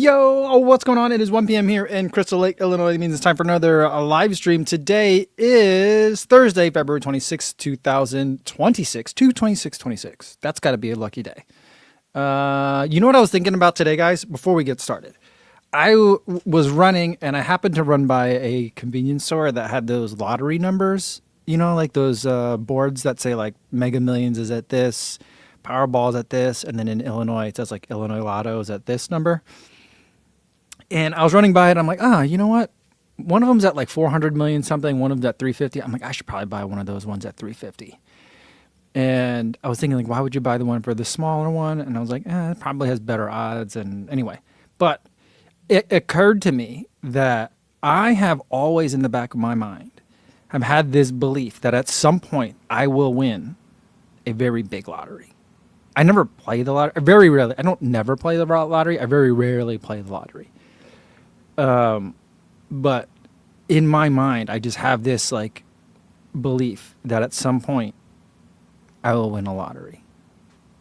Yo, what's going on? It is 1 p.m. here in Crystal Lake, Illinois. It means it's time for another live stream. Today is Thursday, February 26, 2026. 2/26/26. That's got to be a lucky day. You know what I was thinking about today, guys? Before we get started, I was running and I happened to run by a convenience store that had those lottery numbers. You know, like those boards that say like Mega Millions is at this, Powerball is at this, and then in Illinois it says like Illinois Lotto is at this number. And I was running by it. I'm like, you know what? One of them's at like 400 million something. One of them's at 350. I'm like, I should probably buy one of those ones at 350. And I was thinking like, why would you buy the one for the smaller one? And I was like, it probably has better odds. And anyway, but it occurred to me that I have always in the back of my mind, have had this belief that at some point I will win a very big lottery. I never play the lottery. Very rarely. I don't never play the lottery. I very rarely play the lottery. But in my mind, I just have this like belief that at some point I will win a lottery.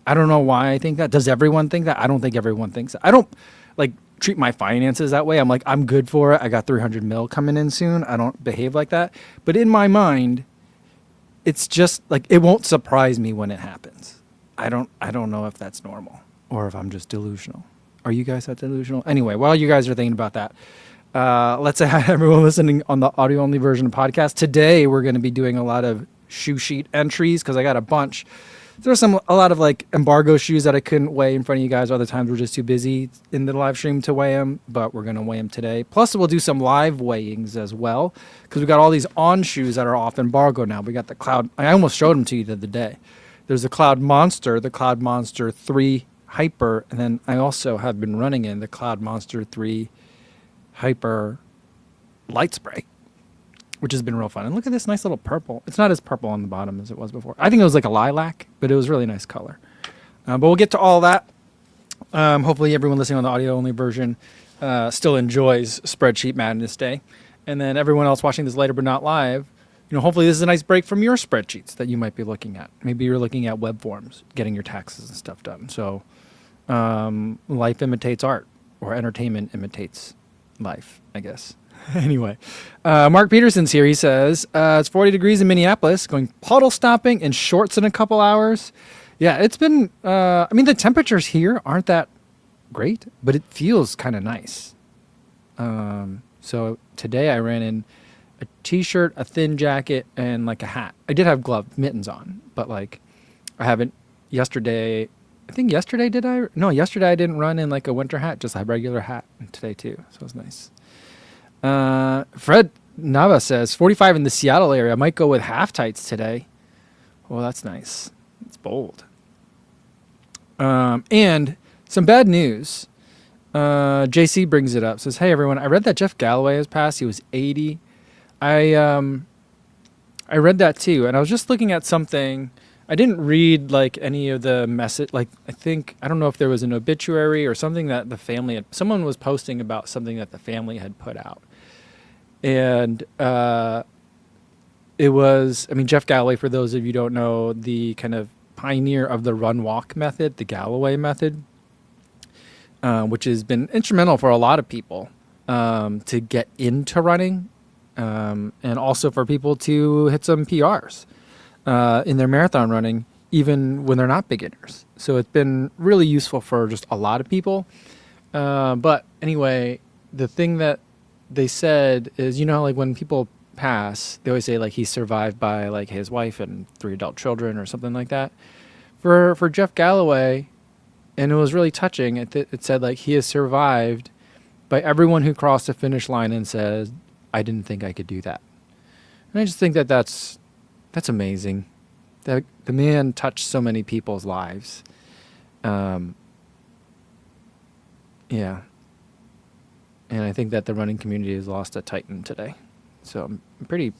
I don't know why I think that. Does everyone think that? I don't think everyone thinks that. I don't like treat my finances that way. I'm like, I'm good for it. I got 300 mil coming in soon. I don't behave like that. But in my mind, it's just like, it won't surprise me when it happens. I don't know if that's normal or if I'm just delusional. Are you guys that delusional? Anyway, while you guys are thinking about that, let's say hi to everyone listening on the audio-only version of the podcast. Today, we're going to be doing a lot of shoe sheet entries because I got a bunch. There's a lot of like embargo shoes that I couldn't weigh in front of you guys. Other times we're just too busy in the live stream to weigh them, but we're going to weigh them today. Plus, we'll do some live weighings as well because we got all these on shoes that are off embargo now. We got the Cloud. I almost showed them to you the other day. There's the Cloud Monster 3 Hyper, and then I also have been running in the Cloud Monster 3 Hyper Light Spray, which has been real fun. And look at this nice little purple. It's not as purple on the bottom as it was before. I think it was like a lilac, but it was really nice color. But we'll get to all that. Hopefully everyone listening on the audio-only version still enjoys Spreadsheet Madness Day. And then everyone else watching this later but not live, hopefully this is a nice break from your spreadsheets that you might be looking at. Maybe you're looking at web forms, getting your taxes and stuff done. So life imitates art, or entertainment imitates life, I guess. Anyway, Mark Peterson's here. He says, it's 40 degrees in Minneapolis, going puddle stomping in shorts in a couple hours. Yeah, it's been, the temperatures here aren't that great, but it feels kind of nice. So today I ran in a t-shirt, a thin jacket, and like a hat. I did have mittens on, but like I haven't yesterday I didn't run in like a winter hat, just a regular hat, and today too. So it was nice. Fred Nava says 45 in the Seattle area. I might go with half tights today. Well, that's nice. It's bold. And some bad news. JC brings it up. Says, hey everyone, I read that Jeff Galloway has passed. He was 80. I read that too, and I was just looking at something. I didn't read like any of the message. Like I don't know if there was an obituary or something that the family had. Someone was posting about something that the family had put out, and it was. Jeff Galloway, for those of you who don't know, the kind of pioneer of the run-walk method, the Galloway method, which has been instrumental for a lot of people to get into running. And also for people to hit some PRs in their marathon running, even when they're not beginners. So it's been really useful for just a lot of people. But anyway, the thing that they said is, like when people pass, they always say like he's survived by like his wife and 3 adult children or something like that. For Jeff Galloway, and it was really touching, it said like he is survived by everyone who crossed the finish line and says, I didn't think I could do that. And I just think that that's amazing. That the man touched so many people's lives. Yeah. And I think that the running community has lost a titan today. So I'm pretty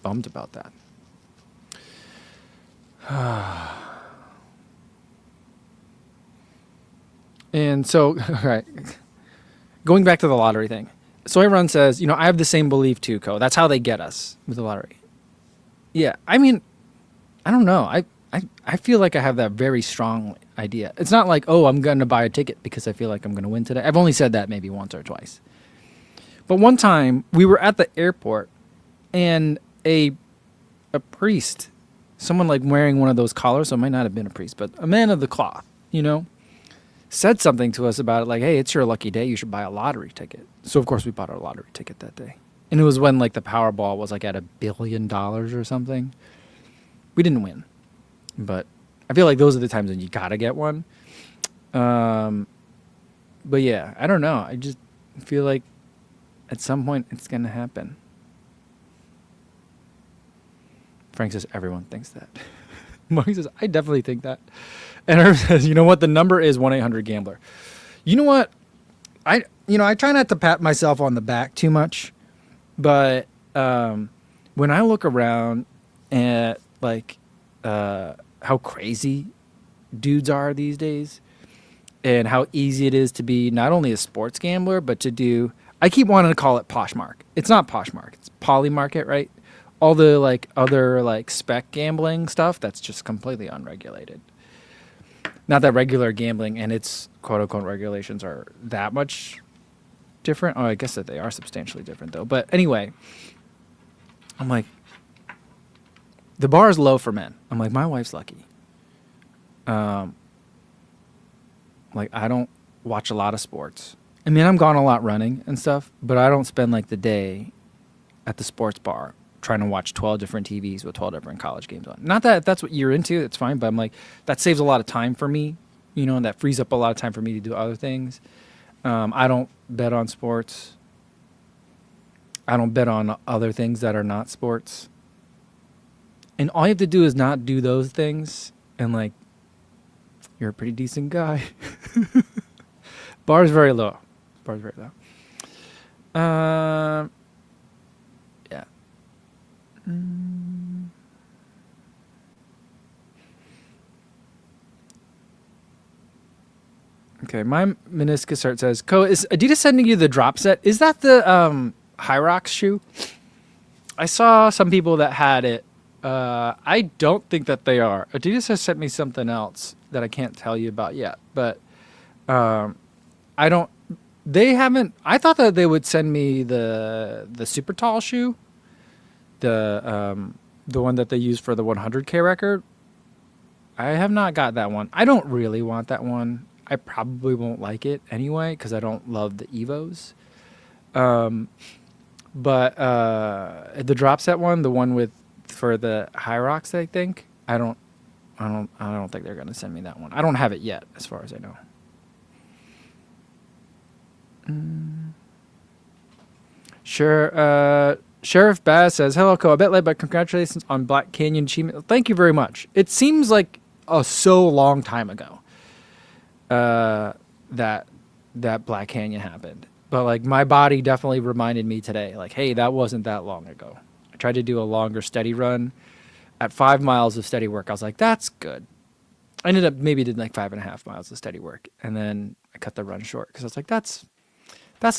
bummed about that. And so, all right, going back to the lottery thing. Soy Run says, I have the same belief too, Co. That's how they get us with the lottery. Yeah, I don't know. I feel like I have that very strongly. idea. It's not like, oh, I'm going to buy a ticket because I feel like I'm going to win today. I've only said that maybe once or twice. But one time we were at the airport and a priest, someone like wearing one of those collars, so it might not have been a priest, but a man of the cloth, said something to us about it, like, hey, it's your lucky day, you should buy a lottery ticket. So of course we bought a lottery ticket that day. And it was when like the Powerball was like at $1 billion or something. We didn't win. But I feel like those are the times when you gotta get one. But yeah, I don't know. I just feel like at some point it's gonna happen. Frank says everyone thinks that. Mark says I definitely think that. And Herb says, you know what? The number is 1-800-GAMBLER. You know what? I try not to pat myself on the back too much, but when I look around at like how crazy dudes are these days, and how easy it is to be not only a sports gambler, but to do. I keep wanting to call it Poshmark. It's not Poshmark. It's Polymarket, right? All the like other like spec gambling stuff that's just completely unregulated. Not that regular gambling and its quote unquote regulations are that much different. Oh, I guess that they are substantially different though. But anyway, I'm like, the bar is low for men. I'm like, my wife's lucky. Like I don't watch a lot of sports. I mean, I'm gone a lot running and stuff, but I don't spend like the day at the sports bar trying to watch 12 different TVs with 12 different college games on. Not that if that's what you're into, it's fine, but I'm like, that saves a lot of time for me, and that frees up a lot of time for me to do other things. I don't bet on sports. I don't bet on other things that are not sports. And all you have to do is not do those things, and like, you're a pretty decent guy. Bar's very low. Bar's very low. Yeah. Okay, my meniscus heart says, is Adidas sending you the drop set? Is that the High Rocks shoe? I saw some people that had it. I don't think that they are. Adidas has sent me something else that I can't tell you about yet, but I don't. They haven't. I thought that they would send me the super tall shoe, the one that they use for the 100K record. I have not got that one. I don't really want that one. I probably won't like it anyway because I don't love the Evos. But the drop set one, the one for the High Rocks, I think. I don't think they're gonna send me that one. I don't have it yet, as far as I know. Sure. Sheriff Baz says, "Hello, Co. A bit late, but congratulations on Black Canyon achievement." Thank you very much. It seems like so long time ago that Black Canyon happened, but like my body definitely reminded me today, like, hey, that wasn't that long ago. I tried to do a longer steady run. At 5 miles of steady work, I was like, that's good. I ended up maybe did like 5.5 miles of steady work, and then I cut the run short because I was like, that's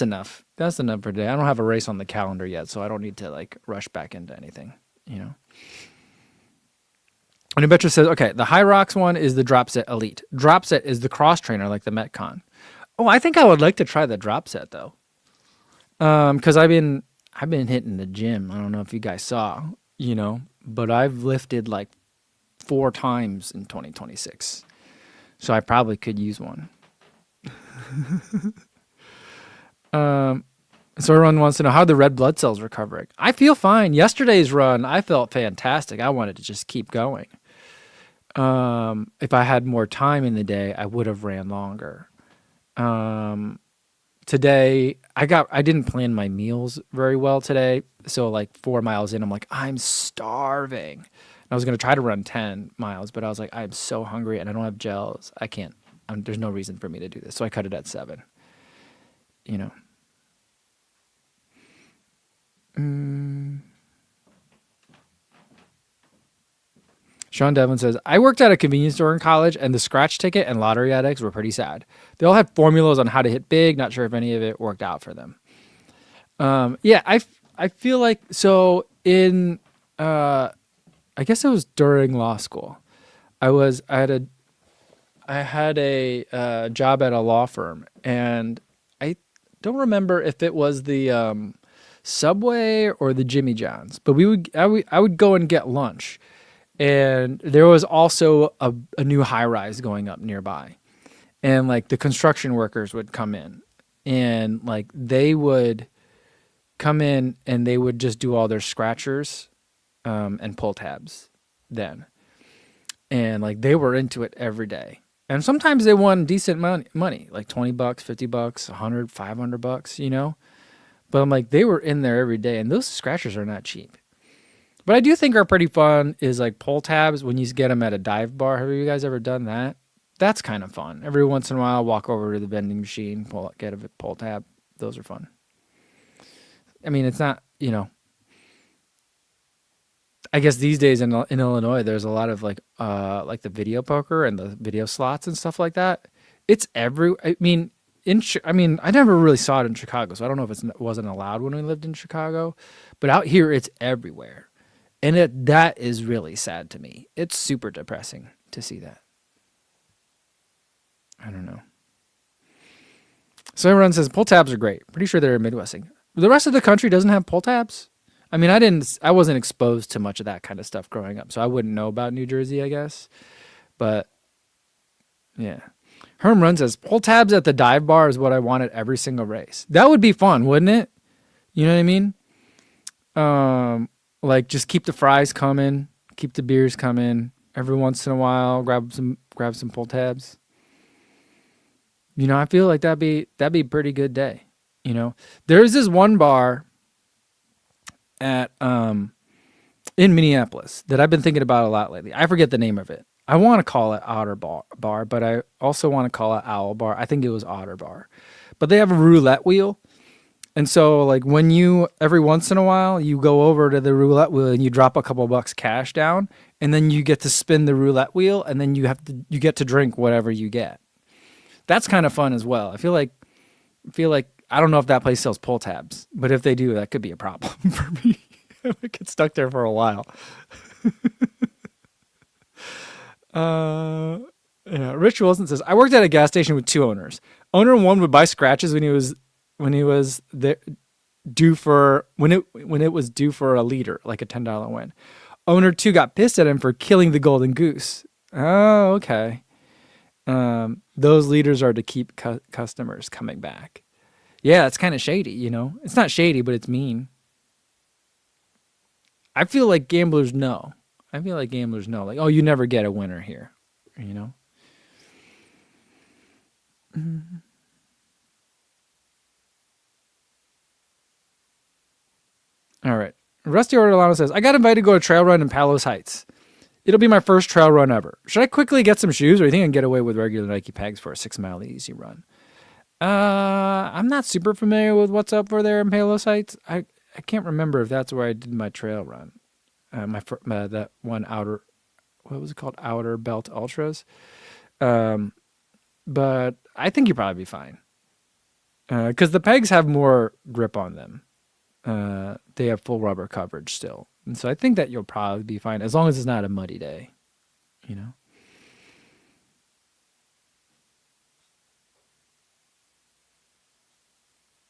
enough. That's enough for today. I don't have a race on the calendar yet, so I don't need to like rush back into anything, And Ubetra says, okay, the High Rocks one is the drop set elite. Drop set is the cross trainer like the Metcon. Oh, I think I would like to try the drop set though. Because I've been hitting the gym. I don't know if you guys saw, but I've lifted like 4 times in 2026. So I probably could use one. So everyone wants to know how the red blood cells recovering. I feel fine. Yesterday's run, I felt fantastic. I wanted to just keep going. If I had more time in the day, I would have ran longer. Today, I didn't plan my meals very well today. So like 4 miles in, I'm like, I'm starving. And I was going to try to run 10 miles, but I was like, I'm so hungry and I don't have gels. I can't, there's no reason for me to do this. So I cut it at 7, Sean Devlin says, I worked at a convenience store in college, and the scratch ticket and lottery addicts were pretty sad. They all had formulas on how to hit big. Not sure if any of it worked out for them. Yeah, I feel like, so in, I guess it was during law school. I I had a job at a law firm, and I don't remember if it was the Subway or the Jimmy John's, but I would go and get lunch, and there was also a new high rise going up nearby, and like the construction workers would come in, and like they would come in and they would just do all their scratchers and pull tabs then, and like they were into it every day. And sometimes they won decent money, like $20, $50, 100, $500, you know? But I'm like, they were in there every day, and those scratchers are not cheap. But I do think are pretty fun is like pull tabs when you get them at a dive bar. Have you guys ever done that? That's kind of fun. Every once in a while, walk over to the vending machine, get a pull tab. Those are fun. I mean, it's not, you know, I guess these days in Illinois, there's a lot of like the video poker and the video slots and stuff like that. It's I mean, I never really saw it in Chicago, so I don't know if it wasn't allowed when we lived in Chicago, but out here it's everywhere, and that is really sad to me. It's super depressing to see that. I don't know. So everyone says pull tabs are great. Pretty sure they're Midwesting. The rest of the country doesn't have pull tabs. I mean, I wasn't exposed to much of that kind of stuff growing up, so I wouldn't know about New Jersey, I guess. But yeah. Herm Run says, pull tabs at the dive bar is what I want at every single race. That would be fun, wouldn't it? You know what I mean? Like just keep the fries coming, keep the beers coming. Every once in a while, grab some pull tabs. You know, I feel like that'd be a pretty good day. You know, there's this one bar at in Minneapolis that I've been thinking about a lot lately. I forget the name of it. I want to call it Otter Bar, but I also want to call it Owl Bar. I think it was Otter Bar. But they have a roulette wheel. And so like when you every once in a while you go over to the roulette wheel and you drop a couple bucks cash down, and then you get to spin the roulette wheel, and then you get to drink whatever you get. That's kind of fun as well. I feel like I don't know if that place sells pull tabs, but if they do, that could be a problem for me. I would get stuck there for a while. Yeah. Rich Wilson says, I worked at a gas station with two owners. Owner one would buy scratches when it was due for a liter, like a $10 win. Owner two got pissed at him for killing the golden goose. Oh, okay. Those liters are to keep customers coming back. Yeah, it's kind of shady, you know? It's not shady, but it's mean. I feel like gamblers know. Like, oh, you never get a winner here, you know? Mm-hmm. All right. Rusty Ortolano says, I got invited to go to a trail run in Palos Heights. It'll be my first trail run ever. Should I quickly get some shoes, or do you think I can get away with regular Nike pegs for a 6-mile easy run? I'm not super familiar with what's up for there in Palos Heights. I can't remember if that's where I did my trail run. That one what was it called? Outer Belt Ultras. But I think you'll probably be fine. Because the pegs have more grip on them. They have full rubber coverage still. And so I think that you'll probably be fine as long as it's not a muddy day, you know?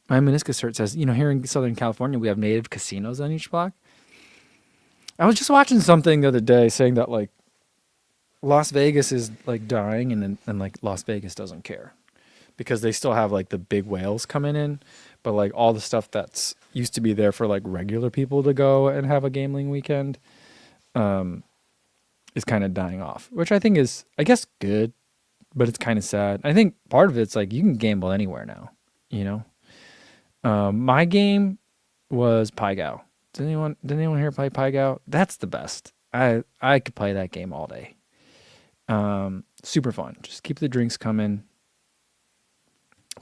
My meniscus hurt says, you know, here in Southern California, we have native casinos on each block. I was just watching something the other day saying that like Las Vegas is like dying, and like Las Vegas doesn't care because they still have like the big whales coming in, but like all the stuff that's used to be there for like regular people to go and have a gambling weekend is kind of dying off, which I think is, I guess, good, but it's kind of sad. I think part of it's like you can gamble anywhere now, you know? My game was Pai Gow. Did anyone here play Pai Gow? That's the best. I could play that game all day. Super fun. Just keep the drinks coming.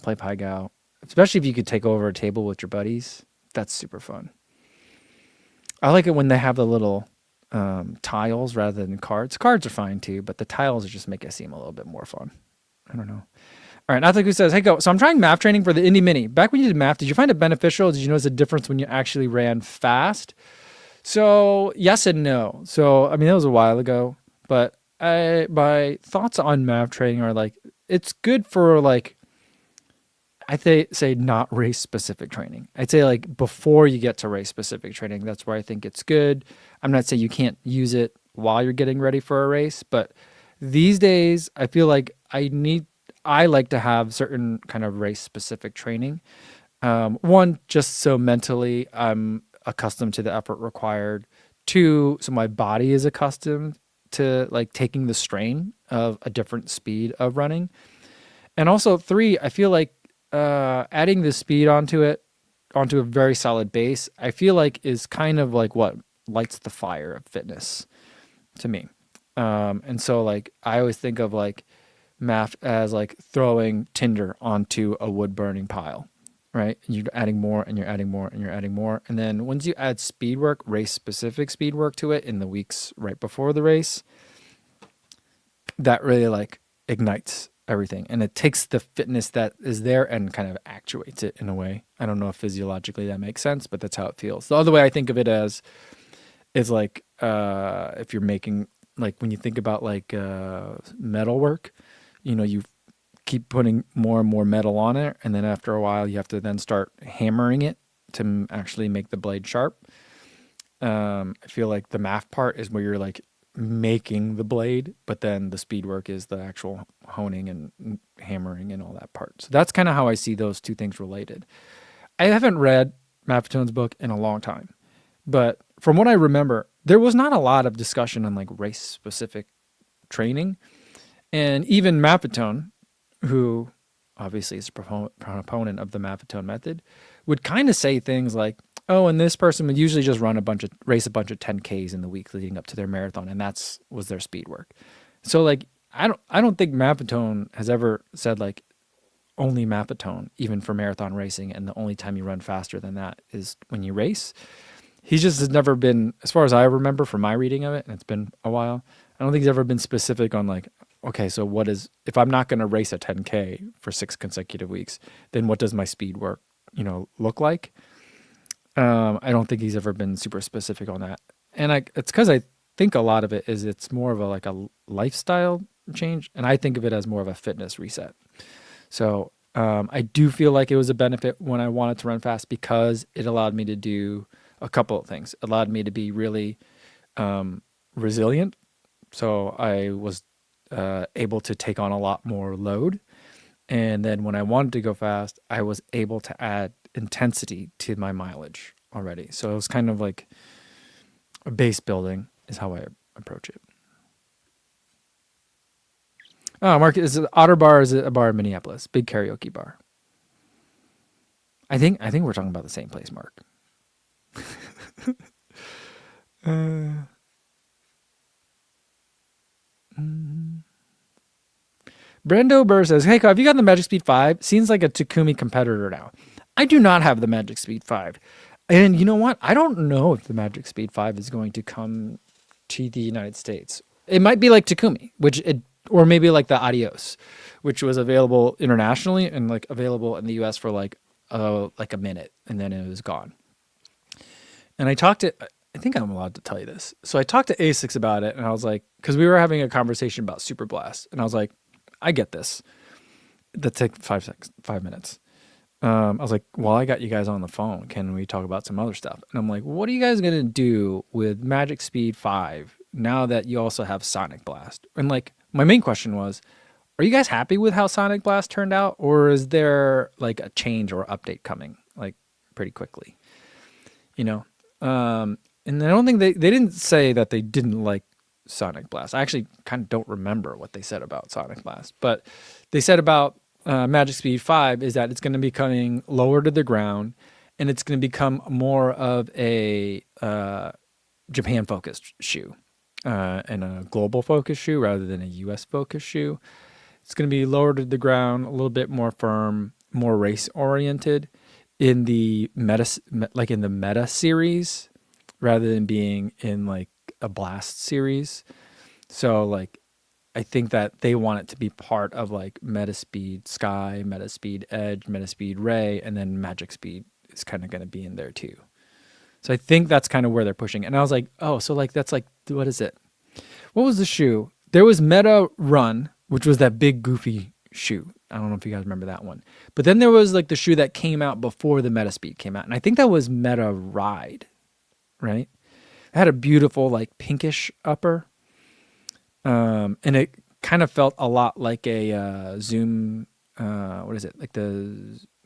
Play Pai Gow. Especially if you could take over a table with your buddies. That's super fun. I like it when they have the little tiles rather than cards. Cards are fine too, but the tiles just make it seem a little bit more fun. I don't know. All right, Nathalie says, hey, go. So I'm trying math training for the Indy Mini. Back when you did math, did you find it beneficial? Did you notice a difference when you actually ran fast? So yes and no. So, I mean, that was a while ago, but my thoughts on MAV training are like, it's good for like, say not race specific training. I'd say like before you get to race specific training, that's where I think it's good. I'm not saying you can't use it while you're getting ready for a race, but these days I feel like I like to have certain kind of race specific training. One, just so mentally I'm accustomed to the effort required. Two, so my body is accustomed to like taking the strain of a different speed of running. And also three, I feel like adding the speed onto a very solid base, I feel like is kind of like what lights the fire of fitness to me. And so like I always think of like MAF as like throwing tinder onto a wood burning pile, right? And you're adding more and you're adding more and you're adding more. And then once you add speed work, race specific speed work to it in the weeks right before the race, that really like ignites everything. And it takes the fitness that is there and kind of actuates it in a way. I don't know if physiologically that makes sense, but that's how it feels. The other way I think of it as is like if you're making, like when you think about like metal work, you keep putting more and more metal on it, and then after a while you have to then start hammering it to actually make the blade sharp. I feel like the math part is where you're like making the blade, but then the speed work is the actual honing and hammering and all that part. So that's kind of how I see those two things related. I haven't read Mapatone's book in a long time, but from what I remember, there was not a lot of discussion on like race specific training. And even Mapatone, who obviously is a proponent of the Mapatone method, would kind of say things like, oh, and this person would usually just race a bunch of 10Ks in the week leading up to their marathon, and was their speed work. So like I don't think Mapatone has ever said like only Mapatone, even for marathon racing, and the only time you run faster than that is when you race. He just has never been, as far as I remember from my reading of it, and it's been a while, I don't think he's ever been specific on like, okay, so if I'm not going to race a 10K for 6 consecutive weeks, then what does my speed work, look like? I don't think he's ever been super specific on that. And it's because I think a lot of it is it's more of a lifestyle change, and I think of it as more of a fitness reset. So I do feel like it was a benefit when I wanted to run fast because it allowed me to do a couple of things. It allowed me to be really resilient. So I was able to take on a lot more load. And then when I wanted to go fast, I was able to add intensity to my mileage already. So it was kind of like a base building is how I approach it. Oh, Mark, is it Otter Bar? Or is it a bar in Minneapolis? Big karaoke bar. I think we're talking about the same place, Mark. Brando Burr says, hey, have you got the Magic Speed 5? Seems like a Takumi competitor now. I do not have the Magic Speed 5. And you know what? I don't know if the Magic Speed 5 is going to come to the United States. It might be like Takumi, or maybe like the Adios, which was available internationally and like available in the US for like a minute, and then it was gone. And I think I'm allowed to tell you this. So I talked to ASICS about it, and I was like, because we were having a conversation about Super Blast, and I was like, I get this. That took 5 minutes. I was like, well, I got you guys on the phone. Can we talk about some other stuff? And I'm like, what are you guys going to do with Magic Speed 5 now that you also have Sonic Blast? And like, my main question was, are you guys happy with how Sonic Blast turned out? Or is there like a change or update coming like pretty quickly? And I don't think they didn't say that they didn't like Sonic Blast. I actually kind of don't remember what they said about Sonic Blast, but they said about Magic Speed 5 is that it's going to be coming lower to the ground, and it's going to become more of a Japan-focused shoe and a global-focused shoe rather than a US-focused shoe. It's going to be lower to the ground, a little bit more firm, more race-oriented in the meta series rather than being in like a Blast series. So like I think that they want it to be part of like Metaspeed Sky, Metaspeed Edge, Metaspeed Ray, and then Magic Speed is kind of going to be in there too. So I think that's kind of where they're pushing. And I was like, oh, so like that's like, what is it? What was the shoe There was Meta Run, which was that big goofy shoe. I don't know if you guys remember that one. But then there was like the shoe that came out before the Meta Speed came out. And I think that was Meta Ride, right? It had a beautiful like pinkish upper. And it kind of felt a lot like a Zoom, what is it? Like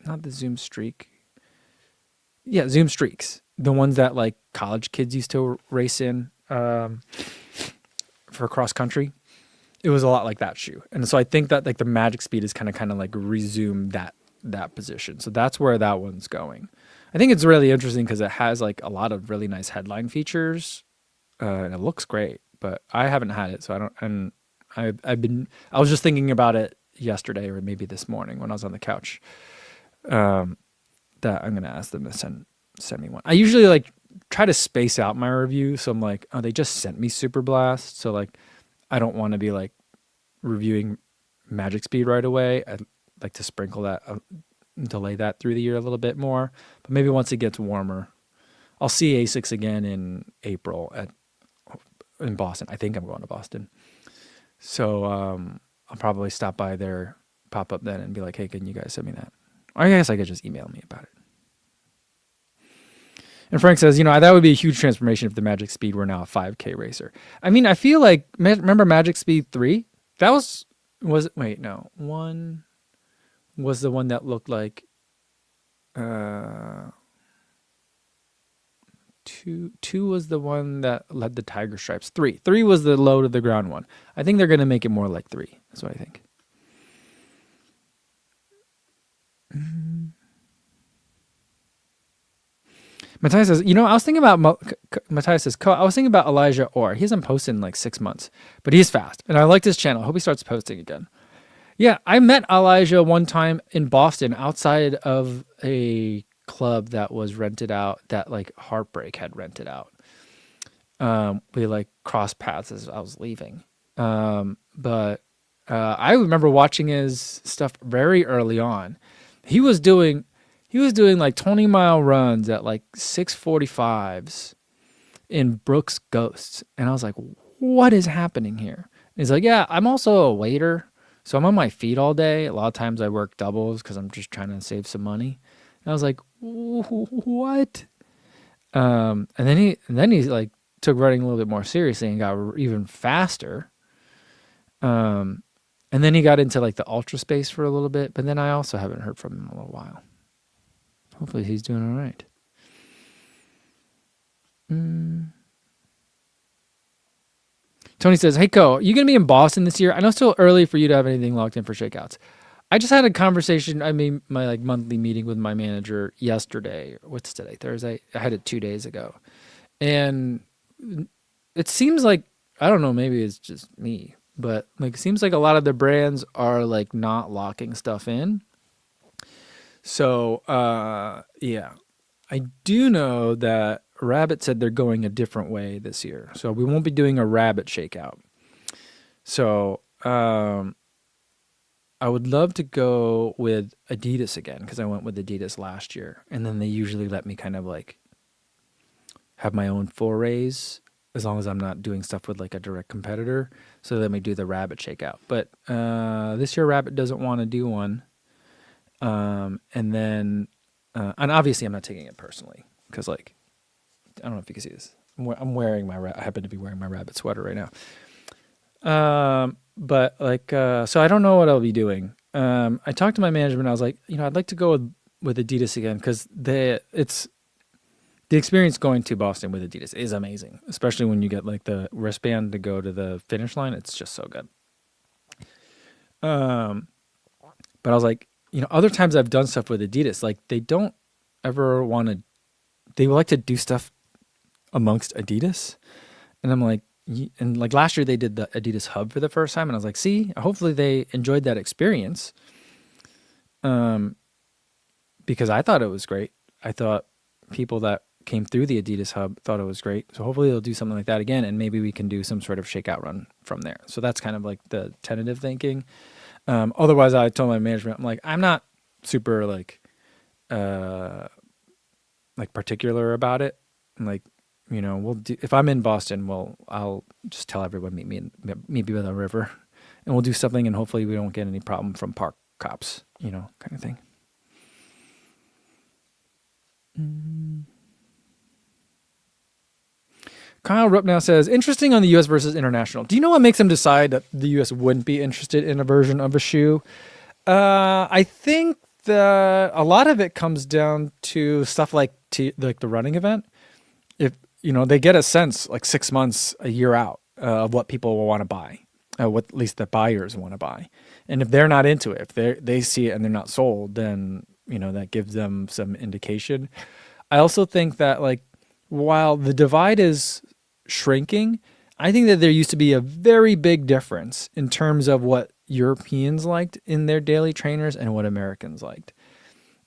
not the Zoom Streak. Yeah, Zoom Streaks. The ones that like college kids used to race in for cross country. It was a lot like that shoe. And so I think that like the Magic Speed is kind of like resumed that position. So that's where that one's going. I think it's really interesting because it has like a lot of really nice headline features, and it looks great. But I haven't had it, so I don't. And I was just thinking about it yesterday or maybe this morning when I was on the couch. That I'm gonna ask them to send me one. I usually like try to space out my review, so I'm like, oh, they just sent me Super Blast, so like I don't want to be like reviewing Magic Speed right away. I'd like to sprinkle that, delay that through the year a little bit more. But maybe once it gets warmer, I'll see ASICS again in April in Boston. I think I'm going to Boston, so I'll probably stop by there, pop up then, and be like, hey, can you guys send me that? Or I guess I could just email me about it. And Frank says, that would be a huge transformation if the Magic Speed were now a 5K racer. I mean, I feel like, remember Magic Speed 3? That one was the one that looked like, 2 was the one that led the Tiger Stripes. 3 was the low to the ground one. I think they're going to make it more like 3. That's what I think. Matthias says, I was thinking about, Matthias says, I was thinking about Elijah Orr. He hasn't posted in like 6 months, but he's fast. And I liked his channel. I hope he starts posting again. Yeah, I met Elijah one time in Boston outside of a club that was rented out, that like Heartbreak had rented out. We like crossed paths as I was leaving. But I remember watching his stuff very early on. He was doing like 20-mile runs at like 6:45s in Brooks Ghosts. And I was like, what is happening here? And he's like, yeah, I'm also a waiter. So I'm on my feet all day. A lot of times I work doubles because I'm just trying to save some money. And I was like, what? And then he like took running a little bit more seriously and got even faster. And then he got into like the ultra space for a little bit. But then I also haven't heard from him in a little while. Hopefully he's doing all right. Tony says, hey, Ko, you going to be in Boston this year? I know it's still early for you to have anything locked in for shakeouts. I just had a conversation, my like monthly meeting with my manager yesterday. What's today? Thursday? I had it 2 days ago. And it seems like, I don't know, maybe it's just me, but like it seems like a lot of the brands are like not locking stuff in. So, yeah, I do know that Rabbit said they're going a different way this year. So we won't be doing a Rabbit shakeout. So, I would love to go with Adidas again because I went with Adidas last year. And then they usually let me kind of like have my own forays as long as I'm not doing stuff with like a direct competitor. So they let me do the Rabbit shakeout. But this year Rabbit doesn't want to do one. And then, and obviously I'm not taking it personally because like, I don't know if you can see this. I'm wearing I happen to be wearing my Rabbit sweater right now. But like, so I don't know what I'll be doing. I talked to my management. I was like, I'd like to go with Adidas again because the experience going to Boston with Adidas is amazing, especially when you get like the wristband to go to the finish line. It's just so good. But I was like, other times I've done stuff with Adidas, like they don't ever they like to do stuff amongst Adidas. And I'm like, and like last year they did the Adidas Hub for the first time. And I was like, see, hopefully they enjoyed that experience. Because I thought it was great. I thought people that came through the Adidas Hub thought it was great. So hopefully they'll do something like that again. And maybe we can do some sort of shakeout run from there. So that's kind of like the tentative thinking. Otherwise I told my management, I'm like, I'm not super like particular about it. I'm like, we'll do, if I'm in Boston, I'll just tell everyone meet me by the river, and we'll do something, and hopefully we don't get any problem from park cops, kind of thing. Kyle Rupp now says, interesting on the U.S. versus international. Do you know what makes them decide that the U.S. wouldn't be interested in a version of a shoe? I think that a lot of it comes down to stuff like the running event. If they get a sense like 6 months, a year out of what people will want to buy, what at least the buyers want to buy, and if they're not into it, if they see it and they're not sold, then that gives them some indication. I also think that like while the divide is shrinking, I think that there used to be a very big difference in terms of what Europeans liked in their daily trainers and what Americans liked.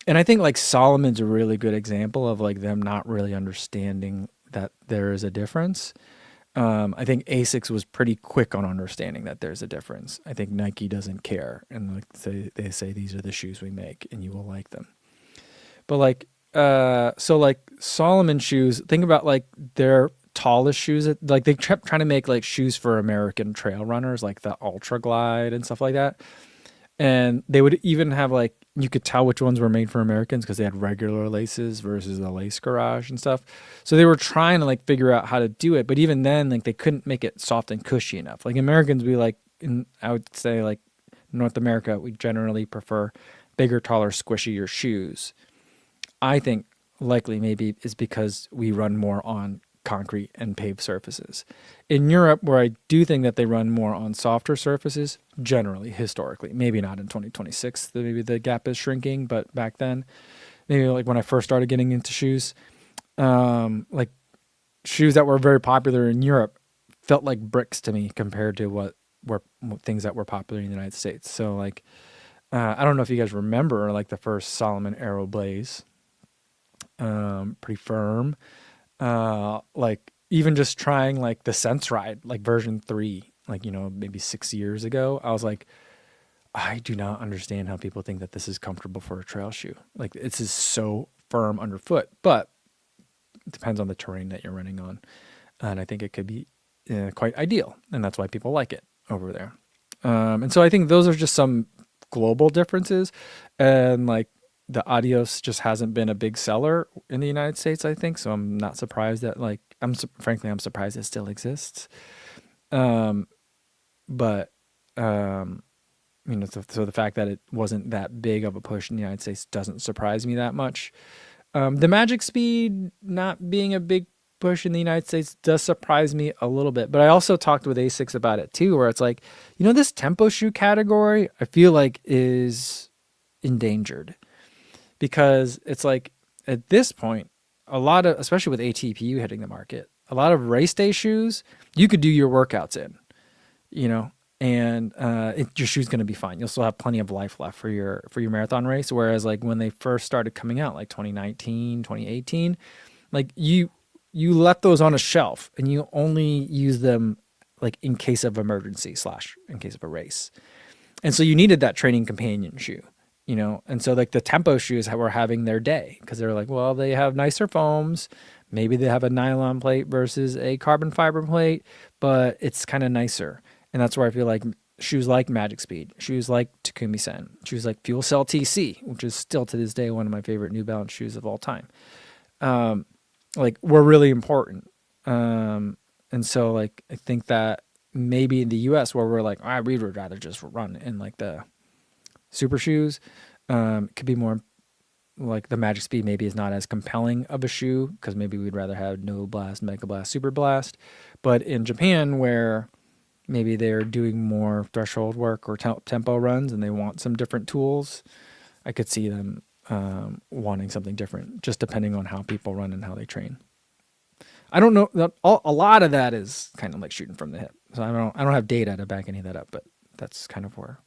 And I think like Solomon's a really good example of like them not really understanding that there is a difference. I think ASICS was pretty quick on understanding that there's a difference. I think Nike doesn't care, and like they say these are the shoes we make and you will like them. But like so like Solomon shoes, think about like their tallest shoes, like they kept trying to make like shoes for American trail runners, like the Ultra Glide and stuff like that. And they would even have like, you could tell which ones were made for Americans because they had regular laces versus the lace garage and stuff. So they were trying to like figure out how to do it. But even then, like they couldn't make it soft and cushy enough. Like Americans, I would say like North America, we generally prefer bigger, taller, squishier shoes. I think likely maybe is because we run more on concrete and paved surfaces. In Europe, where I do think that they run more on softer surfaces, generally, historically, maybe not in 2026, maybe the gap is shrinking, but back then, maybe like when I first started getting into shoes, like shoes that were very popular in Europe felt like bricks to me compared to what things that were popular in the United States. So like, I don't know if you guys remember like the first Salomon Aero Blaze, pretty firm. Like even just trying like the Sense Ride, like version 3, like, maybe 6 years ago, I was like, I do not understand how people think that this is comfortable for a trail shoe. Like this is so firm underfoot, but it depends on the terrain that you're running on. And I think it could be quite ideal. And that's why people like it over there. And so I think those are just some global differences. And like, the Adios just hasn't been a big seller in the United States, I think. So I'm not surprised that I'm surprised it still exists. So the fact that it wasn't that big of a push in the United States doesn't surprise me that much. The Magic Speed not being a big push in the United States does surprise me a little bit. But I also talked with ASICS about it too, where it's like, this tempo shoe category, I feel like is endangered. Because it's like at this point, a lot of, especially with ATPU hitting the market, a lot of race day shoes, you could do your workouts in, and your shoe's going to be fine. You'll still have plenty of life left for your marathon race. Whereas like when they first started coming out, like 2019, 2018, like you left those on a shelf and you only use them like in case of emergency / in case of a race. And so you needed that training companion shoe. And so like the tempo shoes were having their day because they're like, well, they have nicer foams. Maybe they have a nylon plate versus a carbon fiber plate, but it's kind of nicer. And that's where I feel like shoes like Magic Speed, shoes like Takumi Sen, shoes like Fuel Cell TC, which is still to this day one of my favorite New Balance shoes of all time, like were really important. And so like I think that maybe in the US where we're like, we would rather just run in like the super shoes, could be more like the Magic Speed maybe is not as compelling of a shoe because maybe we'd rather have No Blast, Mega Blast, Super Blast. But in Japan, where maybe they're doing more threshold work or tempo runs and they want some different tools, I could see them wanting something different, just depending on how people run and how they train. I don't know. A lot of that is kind of like shooting from the hip. So I don't have data to back any of that up, but that's kind of where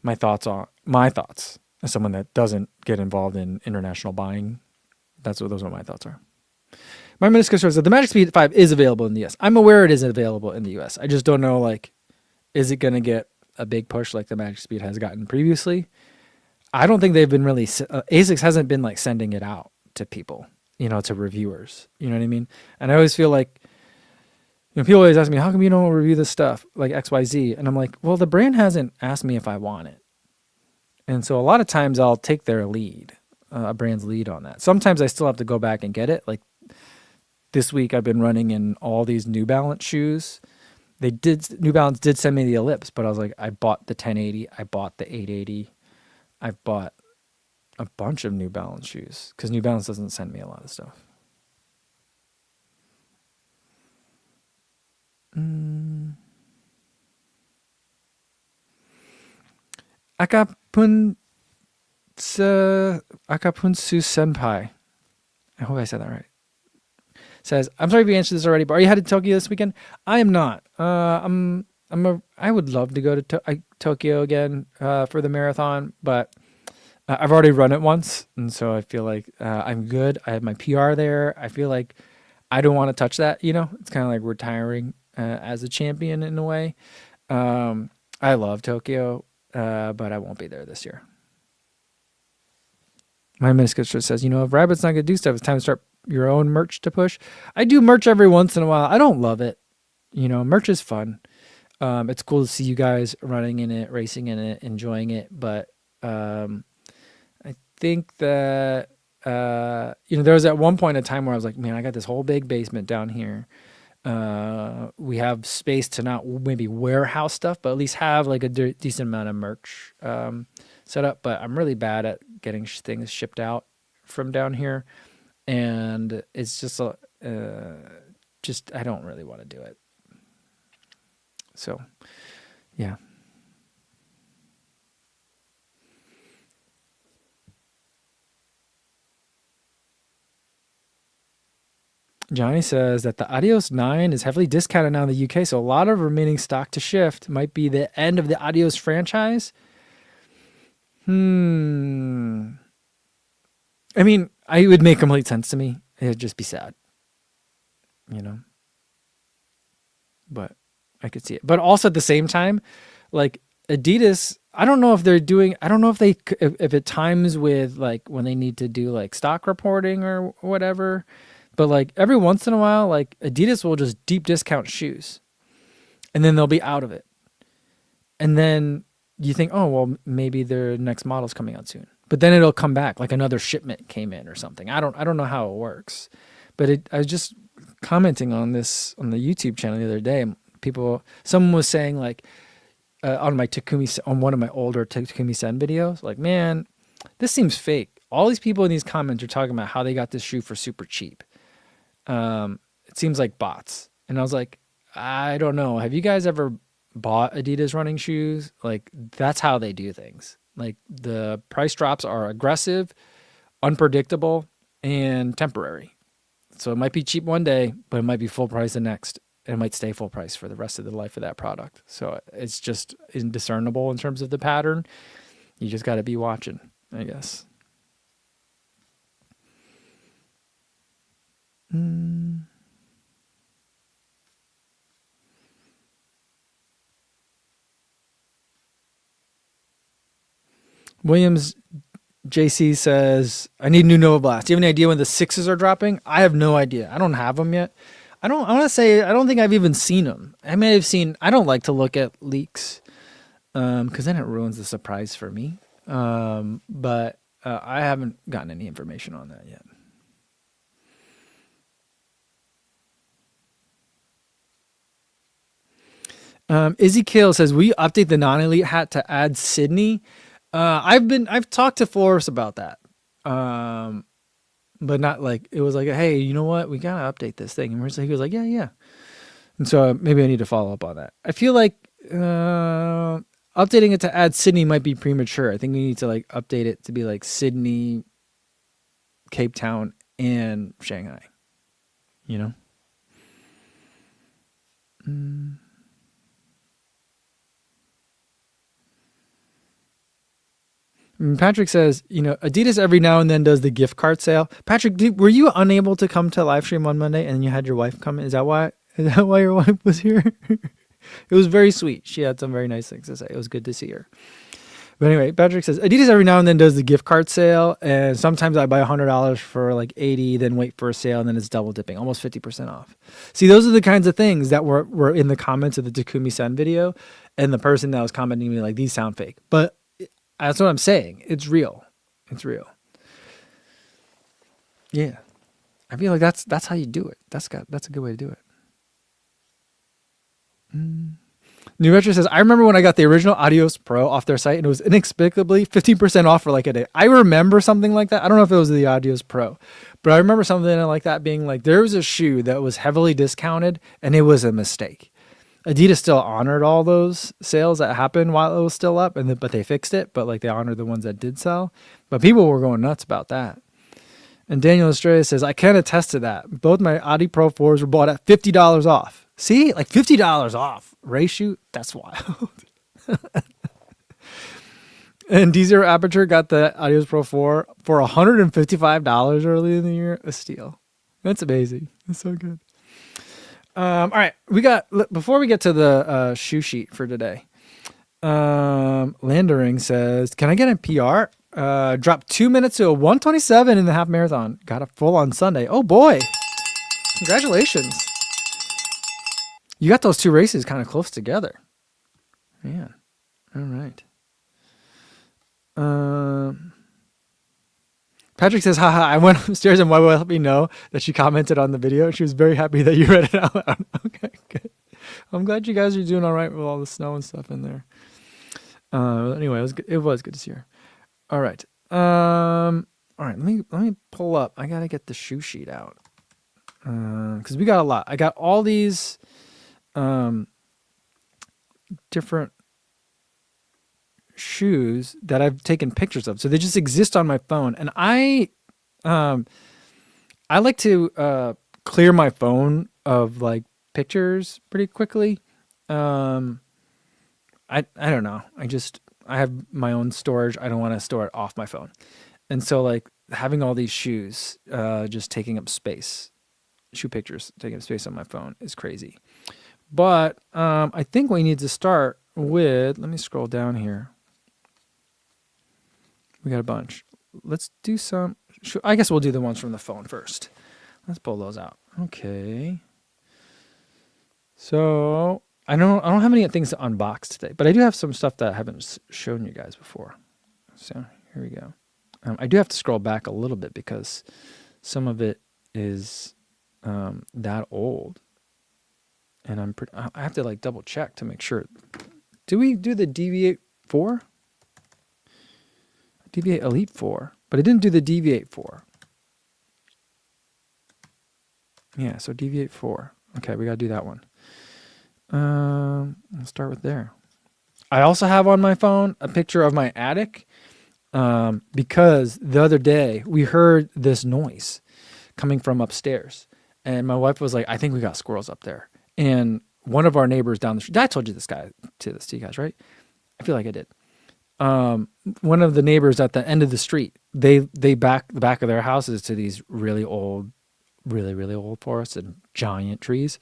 my thoughts as someone that doesn't get involved in international buying. Those are what my thoughts are. My meniscus says that the Magic Speed 5 is available in the US. I'm aware it is available in the US. I just don't know, like, is it going to get a big push like the Magic Speed has gotten previously? I don't think they've been really, ASICS hasn't been like sending it out to people. to reviewers. You know what I mean? And I always feel like, people always ask me, how come you don't review this stuff like XYZ? And I'm like, well, the brand hasn't asked me if I want it. And so a lot of times I'll take their lead, a brand's lead on that. Sometimes I still have to go back and get it. Like this week I've been running in all these New Balance shoes. New Balance did send me the Ellipse, but I was like, I bought the 1080, I bought the 880, I've bought a bunch of New Balance shoes because New Balance doesn't send me a lot of stuff. Akapunsu Senpai. I hope I said that right. Says, I'm sorry if you answered this already, but are you headed to Tokyo this weekend? I am not. I would love to go to Tokyo again for the marathon, but I've already run it once, and so I feel like I'm good. I have my PR there. I feel like I don't want to touch that. It's kind of like retiring as a champion in a way. I love Tokyo, but I won't be there this year. My Miniscus says, if Rabbit's not going to do stuff, it's time to start your own merch to push. I do merch every once in a while. I don't love it. Merch is fun. It's cool to see you guys running in it, racing in it, enjoying it. But I think that, there was at one point in time where I was like, man, I got this whole big basement down here. We have space to not maybe warehouse stuff, but at least have like a decent amount of merch set up. But I'm really bad at getting things shipped out from down here. And it's just, I don't really want to do it. So, yeah. Johnny says that the Adios 9 is heavily discounted now in the UK, so a lot of remaining stock to shift might be the end of the Adios franchise. I mean, it would make complete sense to me. It would just be sad, But I could see it. But also at the same time, like Adidas, I don't know if it times with like when they need to do like stock reporting or whatever. But like every once in a while, like Adidas will just deep discount shoes and then they'll be out of it. And then you think, oh, well, maybe their next model's coming out soon. But then it'll come back, like another shipment came in or something. I don't know how it works. But I was just commenting on this on the YouTube channel the other day. Someone was saying like on one of my older Takumi Sen videos, like, man, this seems fake. All these people in these comments are talking about how they got this shoe for super cheap. It seems like bots. And I was like, I don't know. Have you guys ever bought Adidas running shoes? Like, that's how they do things. Like, the price drops are aggressive, unpredictable, and temporary. So it might be cheap one day, but it might be full price the next. And it might stay full price for the rest of the life of that product. So it's just indiscernible in terms of the pattern. You just got to be watching, I guess. Williams JC says, I need new Nova Blast. Do you have any idea when the 6s are dropping? I have no idea. I don't have them yet. I want to say, I don't think I've even seen them. I may have seen, I don't like to look at leaks because then it ruins the surprise for me. But I haven't gotten any information on that yet. Izzy Kill says, will you update the non-elite hat to add Sydney? I've talked to Flores about that. But not like, it was like, hey, you know what? We got to update this thing. And he was like, yeah. And so maybe I need to follow up on that. I feel like updating it to add Sydney might be premature. I think we need to like update it to be like Sydney, Cape Town, and Shanghai. Patrick says, Adidas every now and then does the gift card sale. Patrick, were you unable to come to Livestream on Monday and you had your wife come in? Is that why your wife was here? It was very sweet. She had some very nice things to say. It was good to see her. But anyway, Patrick says Adidas every now and then does the gift card sale, and sometimes I buy $100 for like 80, then wait for a sale, and then it's double dipping, almost 50% off. See, those are the kinds of things that were in the comments of the Takumi-san video, and the person that was commenting to me like, these sound fake. But that's what I'm saying. It's real. It's real. Yeah. I feel like that's how you do it. That's a good way to do it. New Retro says, I remember when I got the original Audios Pro off their site and it was inexplicably 15% off for like a day. I remember something like that. I don't know if it was the Audios Pro, but I remember something like that being like, there was a shoe that was heavily discounted and it was a mistake. Adidas still honored all those sales that happened while it was still up, but they fixed it. But like they honored the ones that did sell. But people were going nuts about that. And Daniel Estrella says, I can attest to that. Both my Audi Pro 4s were bought at $50 off. See, like $50 off. Ray shoe, that's wild. And D0 Aperture got the Audios Pro 4 for $155 early in the year. A steal. That's amazing. That's so good. All right, before we get to the shoe sheet for today, Landering says, can I get a PR? Dropped 2 minutes to a 1:27 in the half marathon. Got a full on Sunday. Oh boy. Congratulations. You got those two races kind of close together. Man. All right. Patrick says, haha, I went upstairs and my wife let me know that she commented on the video. She was very happy that you read it out loud. Okay, good. I'm glad you guys are doing all right with all the snow and stuff in there. Anyway, it was good to see her. All right. All right, let me pull up. I got to get the shoe sheet out. Cuz we got a lot. I got all these different shoes that I've taken pictures of. So they just exist on my phone, and I like to clear my phone of like pictures pretty quickly. I don't know. I have my own storage. I don't want to store it off my phone. And so like having all these shoes just taking up space, shoe pictures taking up space on my phone is crazy. But I think we need to start with, let me scroll down here. We got a bunch. Let's do some, I guess we'll do the ones from the phone first. Let's pull those out. Okay. So I don't have any things to unbox today, but I do have some stuff that I haven't shown you guys before. So here we go. I do have to scroll back a little bit because some of it is that old, and I have to like double check to make sure. Do we do the Deviate 4? Deviate Elite 4, but I didn't do the Deviate 4. Yeah, so Deviate 4. Okay, we gotta do that one. Let's start with there. I also have on my phone a picture of my attic because the other day we heard this noise coming from upstairs, and my wife was like, I think we got squirrels up there. And one of our neighbors down the street, I told you this to you guys, right? I feel like I did. One of the neighbors at the end of the street, they back the back of their houses to these really old forests and giant trees.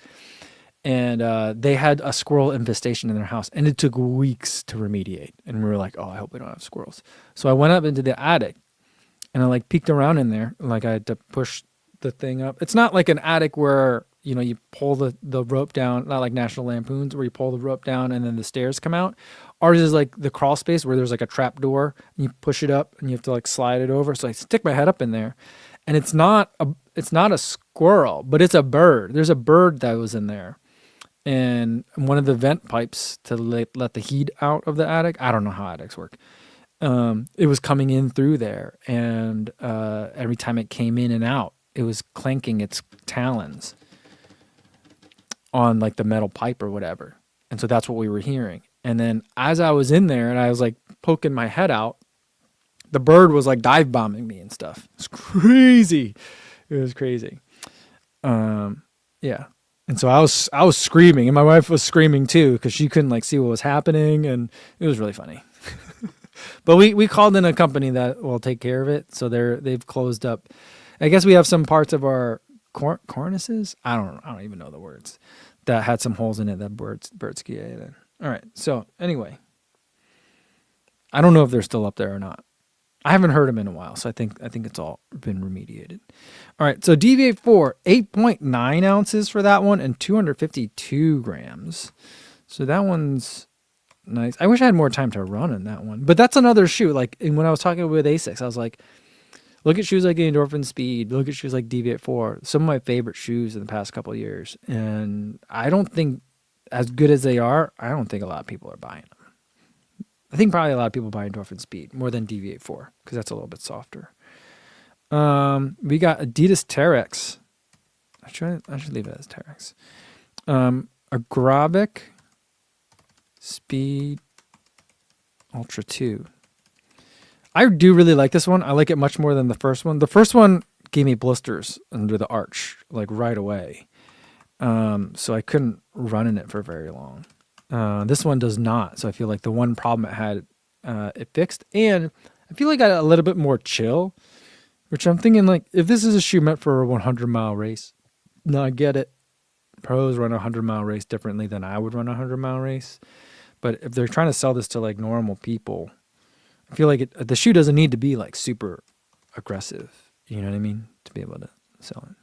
And they had a squirrel infestation in their house, and it took weeks to remediate. And we were like, oh, I hope we don't have squirrels. So I went up into the attic, and I like peeked around in there. Like I had to push the thing up. It's not like an attic where, you know, you pull the rope down, not like National Lampoons where you pull the rope down and then the stairs come out. Ours is like the crawl space where there's like a trap door, and you push it up and you have to like slide it over. So I stick my head up in there, and it's not a squirrel, but it's a bird. There's a bird that was in there. And one of the vent pipes to let the heat out of the attic, I don't know how attics work. It was coming in through there, and every time it came in and out, it was clanking its talons on like the metal pipe or whatever. And so that's what we were hearing. And then as I was in there and I was like poking my head out, the bird was like dive bombing me and stuff. It's crazy. It was crazy. Yeah. And so I was screaming, and my wife was screaming too because she couldn't like see what was happening, and it was really funny. But we called in a company that will take care of it, so they've closed up. I guess we have some parts of our cornices. I don't even know the words that had some holes in it that birds could get in. All right. So anyway, I don't know if they're still up there or not. I haven't heard them in a while, so I think it's all been remediated. All right, so Deviate 4, 8.9 ounces for that one and 252 grams. So that one's nice. I wish I had more time to run in that one. But that's another shoe. Like when I was talking with Asics, I was like, look at shoes like the Endorphin Speed. Look at shoes like Deviate 4. Some of my favorite shoes in the past couple of years. And I don't think, as good as they are, I don't think a lot of people are buying them. I think probably a lot of people buy Endorphin Speed more than Deviate 4 because that's a little bit softer. We got Adidas Terex. I should leave it as Terex. Agravic Speed Ultra 2. I do really like this one. I like it much more than the first one. The first one gave me blisters under the arch, like right away. So I couldn't run in it for very long. This one does not. So I feel like the one problem it had, it fixed. And I feel like I got a little bit more chill, which I'm thinking like, if this is a shoe meant for a 100-mile race, no, I get it. Pros run a 100-mile race differently than I would run a 100-mile race. But if they're trying to sell this to like normal people, I feel like the shoe doesn't need to be like super aggressive. You know what I mean? To be able to sell it.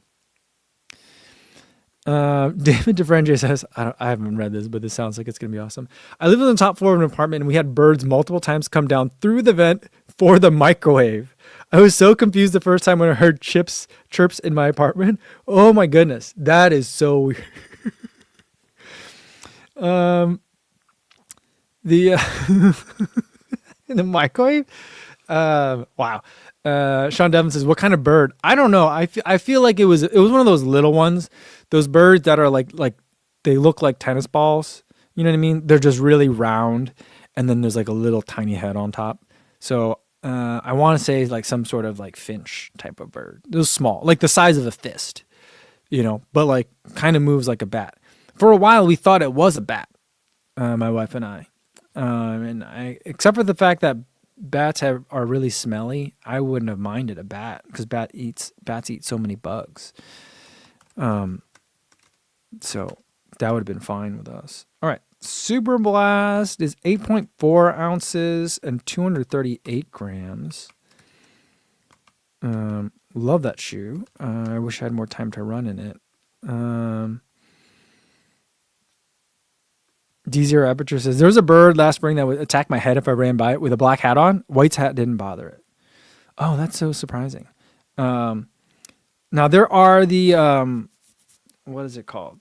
David DeFrange says, I haven't read this, but this sounds like it's going to be awesome. I live on the top floor of an apartment and we had birds multiple times come down through the vent for the microwave. I was so confused the first time when I heard chirps in my apartment. Oh my goodness. That is so weird. In the microwave? Wow. Sean Devin says, what kind of bird? I don't know. I feel like it was one of those little ones, those birds that are like they look like tennis balls. You know what I mean? They're just really round, and then there's like a little tiny head on top. So I want to say like some sort of like finch type of bird. It was small, like the size of a fist, you know, but like kind of moves like a bat. For a while, we thought it was a bat, my wife and I. Except for the fact that bats are really smelly, I wouldn't have minded a bat because bats eat so many bugs. So that would have been fine with us. All right. Super Blast is 8.4 ounces and 238 grams. Love that shoe. I wish I had more time to run in it. D0 Aperture says, there was a bird last spring that would attack my head if I ran by it with a black hat on. White's hat didn't bother it. Oh, that's so surprising. Now there are the, what is it called?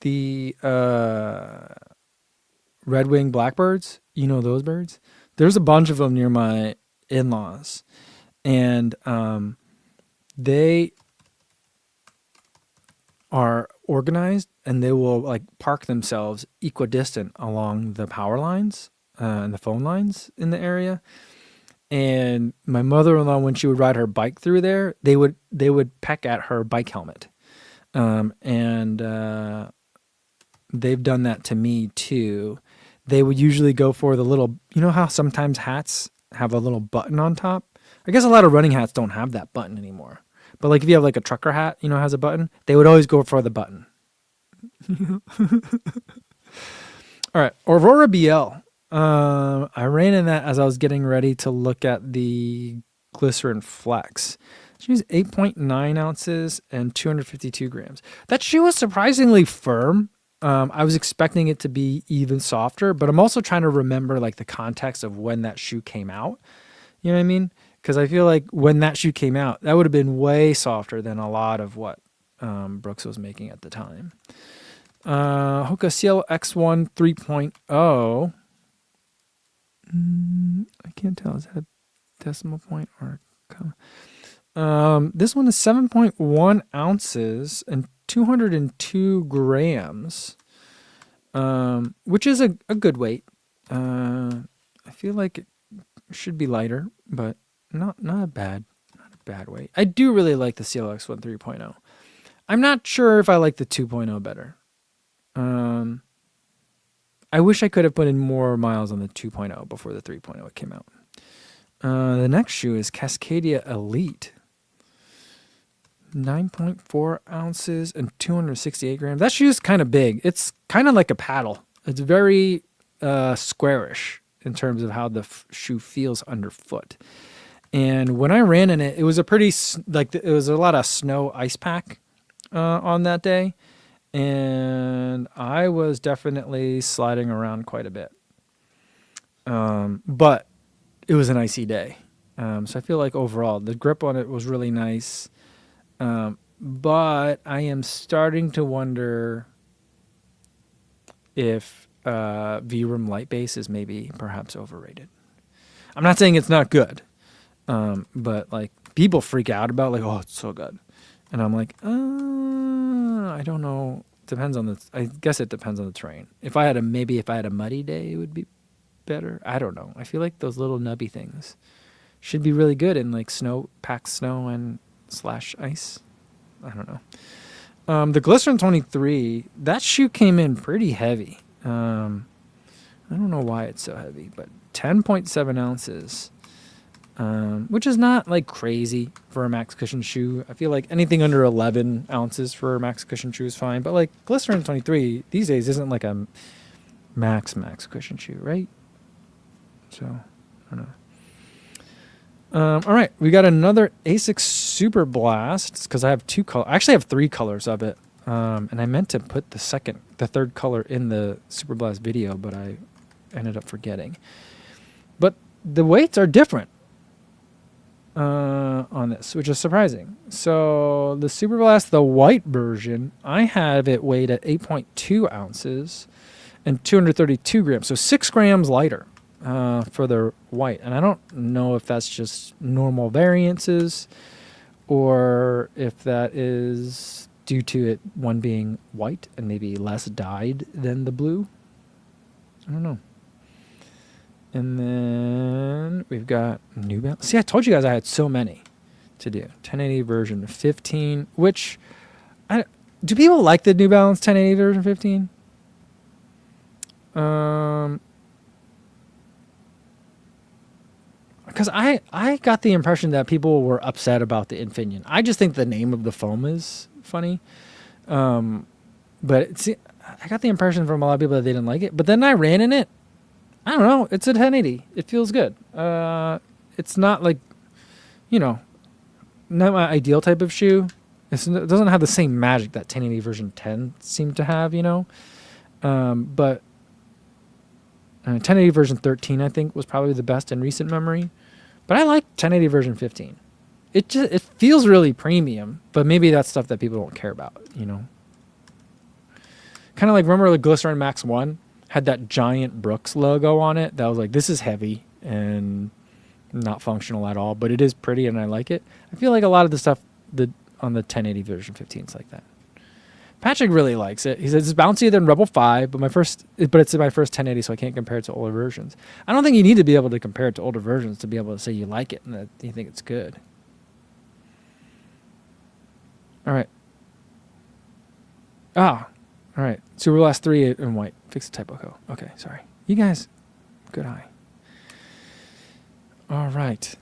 The red-winged blackbirds. You know those birds? There's a bunch of them near my in-laws. And they are organized and they will like park themselves equidistant along the power lines and the phone lines in the area. And my mother-in-law, when she would ride her bike through there, they would peck at her bike helmet. They've done that to me too. They would usually go for the little, you know how sometimes hats have a little button on top? I guess a lot of running hats don't have that button anymore. But like if you have like a trucker hat, you know, has a button, they would always go for the button. All right. Aurora BL. I ran in that as I was getting ready to look at the Glycerin Flex. She's 8.9 ounces and 252 grams. That shoe was surprisingly firm. I was expecting it to be even softer, but I'm also trying to remember like the context of when that shoe came out. You know what I mean? Because I feel like when that shoe came out, that would have been way softer than a lot of what Brooks was making at the time. Hoka Cielo X1 3.0. I can't tell. Is that a decimal point or a comma? This one is 7.1 ounces and 202 grams, which is a good weight. I feel like it should be lighter, but not a bad weight. I do really like the Cielo X1 3.0. I'm not sure if I like the 2.0 better. I wish I could have put in more miles on the 2.0 before the 3.0 came out. The next shoe is Cascadia Elite. 9.4 ounces and 268 grams. That shoe is kind of big. It's kind of like a paddle. It's very squarish. in terms of how the shoe feels underfoot. And when I ran in it, it was a pretty, it was a lot of snow ice pack on that day. And I was definitely sliding around quite a bit. But it was an icy day. So I feel like overall the grip on it was really nice. But I am starting to wonder if V-Rim Light Base is maybe perhaps overrated. I'm not saying it's not good. But like people freak out about like, oh, it's so good. And I'm like, I don't know. I guess it depends on the terrain. If I had a muddy day, it would be better. I don't know. I feel like those little nubby things should be really good in like packed snow and / ice. I don't know. The Glycerin 23, that shoe came in pretty heavy. I don't know why it's so heavy, but 10.7 ounces. Which is not like crazy for a max cushion shoe. I feel like anything under 11 ounces for a max cushion shoe is fine. But like Glycerin 23 these days isn't like a max cushion shoe, right? So, I don't know. All right, we got another Asics Super Blast because I have two colors. I actually have 3 colors of it. And I meant to put the third color in the Super Blast video, but I ended up forgetting. But the weights are different on this, which is surprising. So the Super Blast, the white version, I have it weighed at 8.2 ounces and 232 grams, so 6 grams lighter for the white. And I don't know if that's just normal variances or if that is due to it one being white and maybe less dyed than the blue. I don't know. And then we've got New Balance. See, I told you guys I had so many to do. 1080 version 15, which do people like the New Balance 1080 version 15? Because I got the impression that people were upset about the Infineon. I just think the name of the foam is funny. But I got the impression from a lot of people that they didn't like it. But then I ran in it. I don't know. It's a 1080. It feels good. It's not like, not my ideal type of shoe. It doesn't have the same magic that 1080 version 10 seemed to have, But 1080 version 13, I think, was probably the best in recent memory. But I like 1080 version 15. It feels really premium, but maybe that's stuff that people don't care about, Kind of like, remember the Glycerin Max 1? Had that giant Brooks logo on it that was like, this is heavy and not functional at all, but it is pretty and I like it. I feel like a lot of the stuff on the 1080 version 15 is like that. Patrick really likes it. He says it's bouncier than Rebel 5, but it's my first 1080, so I can't compare it to older versions. I don't think you need to be able to compare it to older versions to be able to say you like it and that you think it's good. All right. All right. Super Blast 3 in white. Fix the typo code. Okay, sorry. You guys, good eye. All right.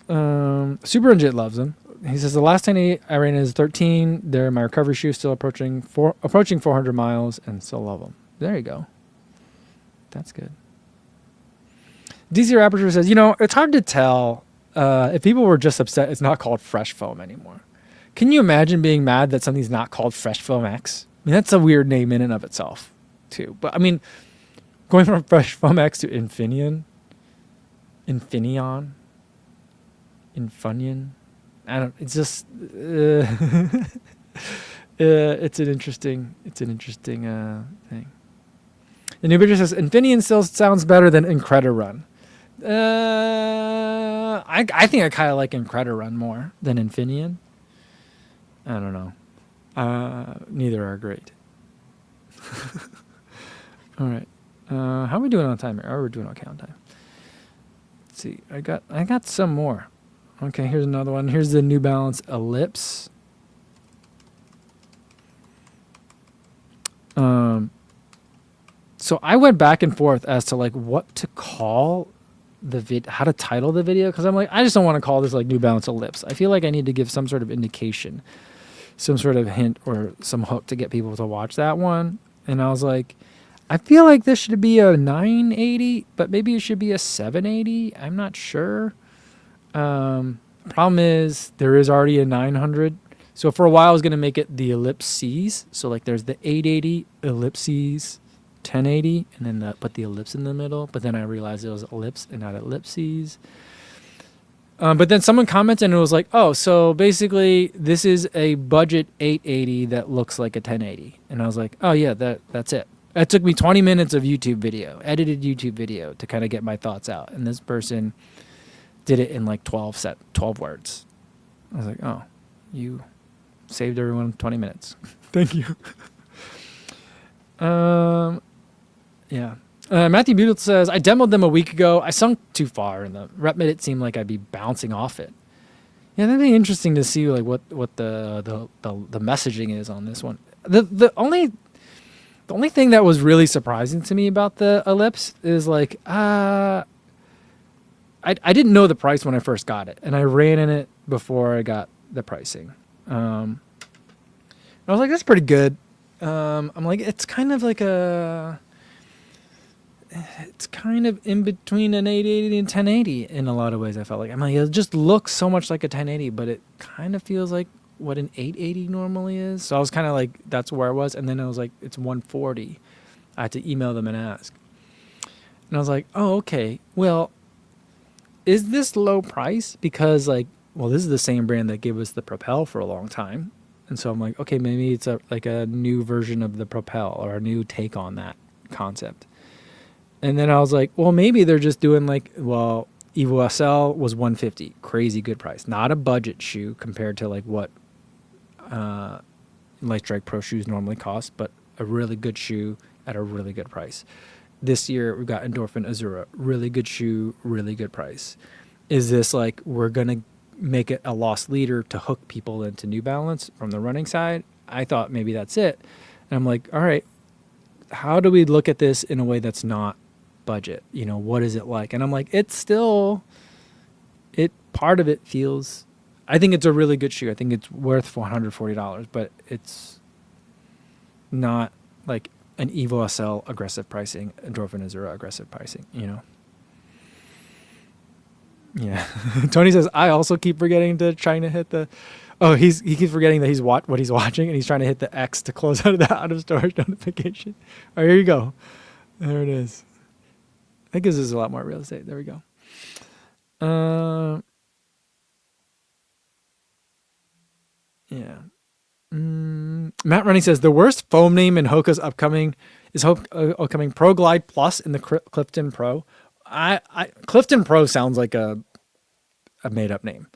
Super Injit loves them. He says the last 10 I ran is 13. They're my recovery shoe, still approaching 400 miles, and still love them. There you go. That's good. DC Raptor says, it's hard to tell if people were just upset it's not called Fresh Foam anymore. Can you imagine being mad that something's not called Fresh Foam X? I mean, that's a weird name in and of itself, too. But, I mean, going from Fresh Foam X to Infineon, it's just, it's an interesting thing. The new picture says, Infineon still sounds better than Incrediron. I think I kind of like Incrediron more than Infineon. I don't know. Neither are great. All right. How are we doing on time here? Oh, we're doing okay on time. Let's see. I got some more. Okay, here's another one. Here's the New Balance Ellipse. So I went back and forth as to like what to call how to title the video, because I'm like, I just don't want to call this like New Balance Ellipse. I feel like I need to give some sort of indication, some sort of hint or some hook to get people to watch that one. And I was like, I feel like this should be a 980, but maybe it should be a 780. I'm not sure. Problem is there is already a 900. So for a while I was going to make it the ellipses. So like there's the 880 ellipses, 1080, and then put the ellipse in the middle. But then I realized it was ellipse and not ellipses. But then someone commented and it was like, oh, so basically this is a budget 880 that looks like a 1080. And I was like, oh yeah, that's it. It took me 20 minutes of YouTube video, edited YouTube video to kind of get my thoughts out. And this person did it in like 12 words. I was like, oh, you saved everyone 20 minutes. Thank you. Yeah. Matthew Butel says, I demoed them a week ago. I sunk too far, and the rep made it seem like I'd be bouncing off it. Yeah, that'd be interesting to see like what the messaging is on this one. The only thing that was really surprising to me about the ellipse is like I didn't know the price when I first got it, and I ran in it before I got the pricing. I was like, that's pretty good. I'm like, it's kind of in between an 880 and 1080 in a lot of ways. I felt like, I'm like, it just looks so much like a 1080, but it kind of feels like what an 880 normally is. So I was kind of like, that's where I was. And then I was like, it's 140. I had to email them and ask. And I was like, oh, okay. Well, is this low price? Because like, well, this is the same brand that gave us the Propel for a long time. And so I'm like, okay, maybe it's like a new version of the Propel or a new take on that concept. And then I was like, well, maybe they're just doing like, well, Evo SL was 150, crazy good price. Not a budget shoe compared to like what Lightstrike Pro shoes normally cost, but a really good shoe at a really good price. This year we got Endorphin Azura, really good shoe, really good price. Is this like we're gonna make it a loss leader to hook people into New Balance from the running side? I thought maybe that's it. And I'm like, all right, how do we look at this in a way that's not budget? You know, what is it like? And I'm like, it's still, part of it feels, I think it's a really good shoe. I think it's worth $140, but it's not like an Evo SL aggressive pricing, Endorphin Azura aggressive pricing, you know? Yeah. Tony says, I also keep forgetting to trying to hit the, he keeps forgetting that what he's watching, and he's trying to hit the X to close out of the out of storage notification. All right, here you go. There it is. That gives us a lot more real estate. There we go. Yeah. Matt Running says the worst foam name in Hoka's upcoming Pro Glide Plus in the Clifton Pro. Clifton Pro sounds like a made up name.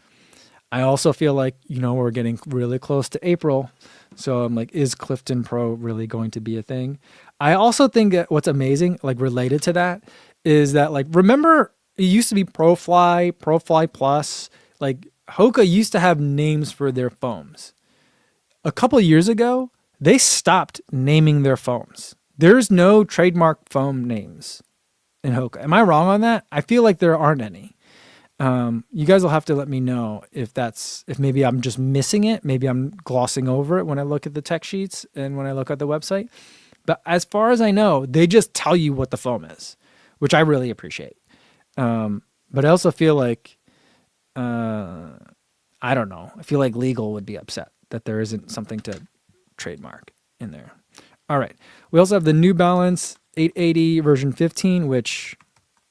I also feel like, we're getting really close to April. So I'm like, is Clifton Pro really going to be a thing? I also think that what's amazing, like related to that, is that like, remember it used to be Pro Fly Plus, like Hoka used to have names for their foams. A couple of years ago, they stopped naming their foams. There's no trademark foam names in Hoka. Am I wrong on that? I feel like there aren't any. You guys will have to let me know if maybe I'm just missing it. Maybe I'm glossing over it when I look at the tech sheets and when I look at the website. But as far as I know, they just tell you what the foam is, which I really appreciate. But I also feel like, I don't know. I feel like legal would be upset that there isn't something to trademark in there. All right. We also have the New Balance 880 version 15, which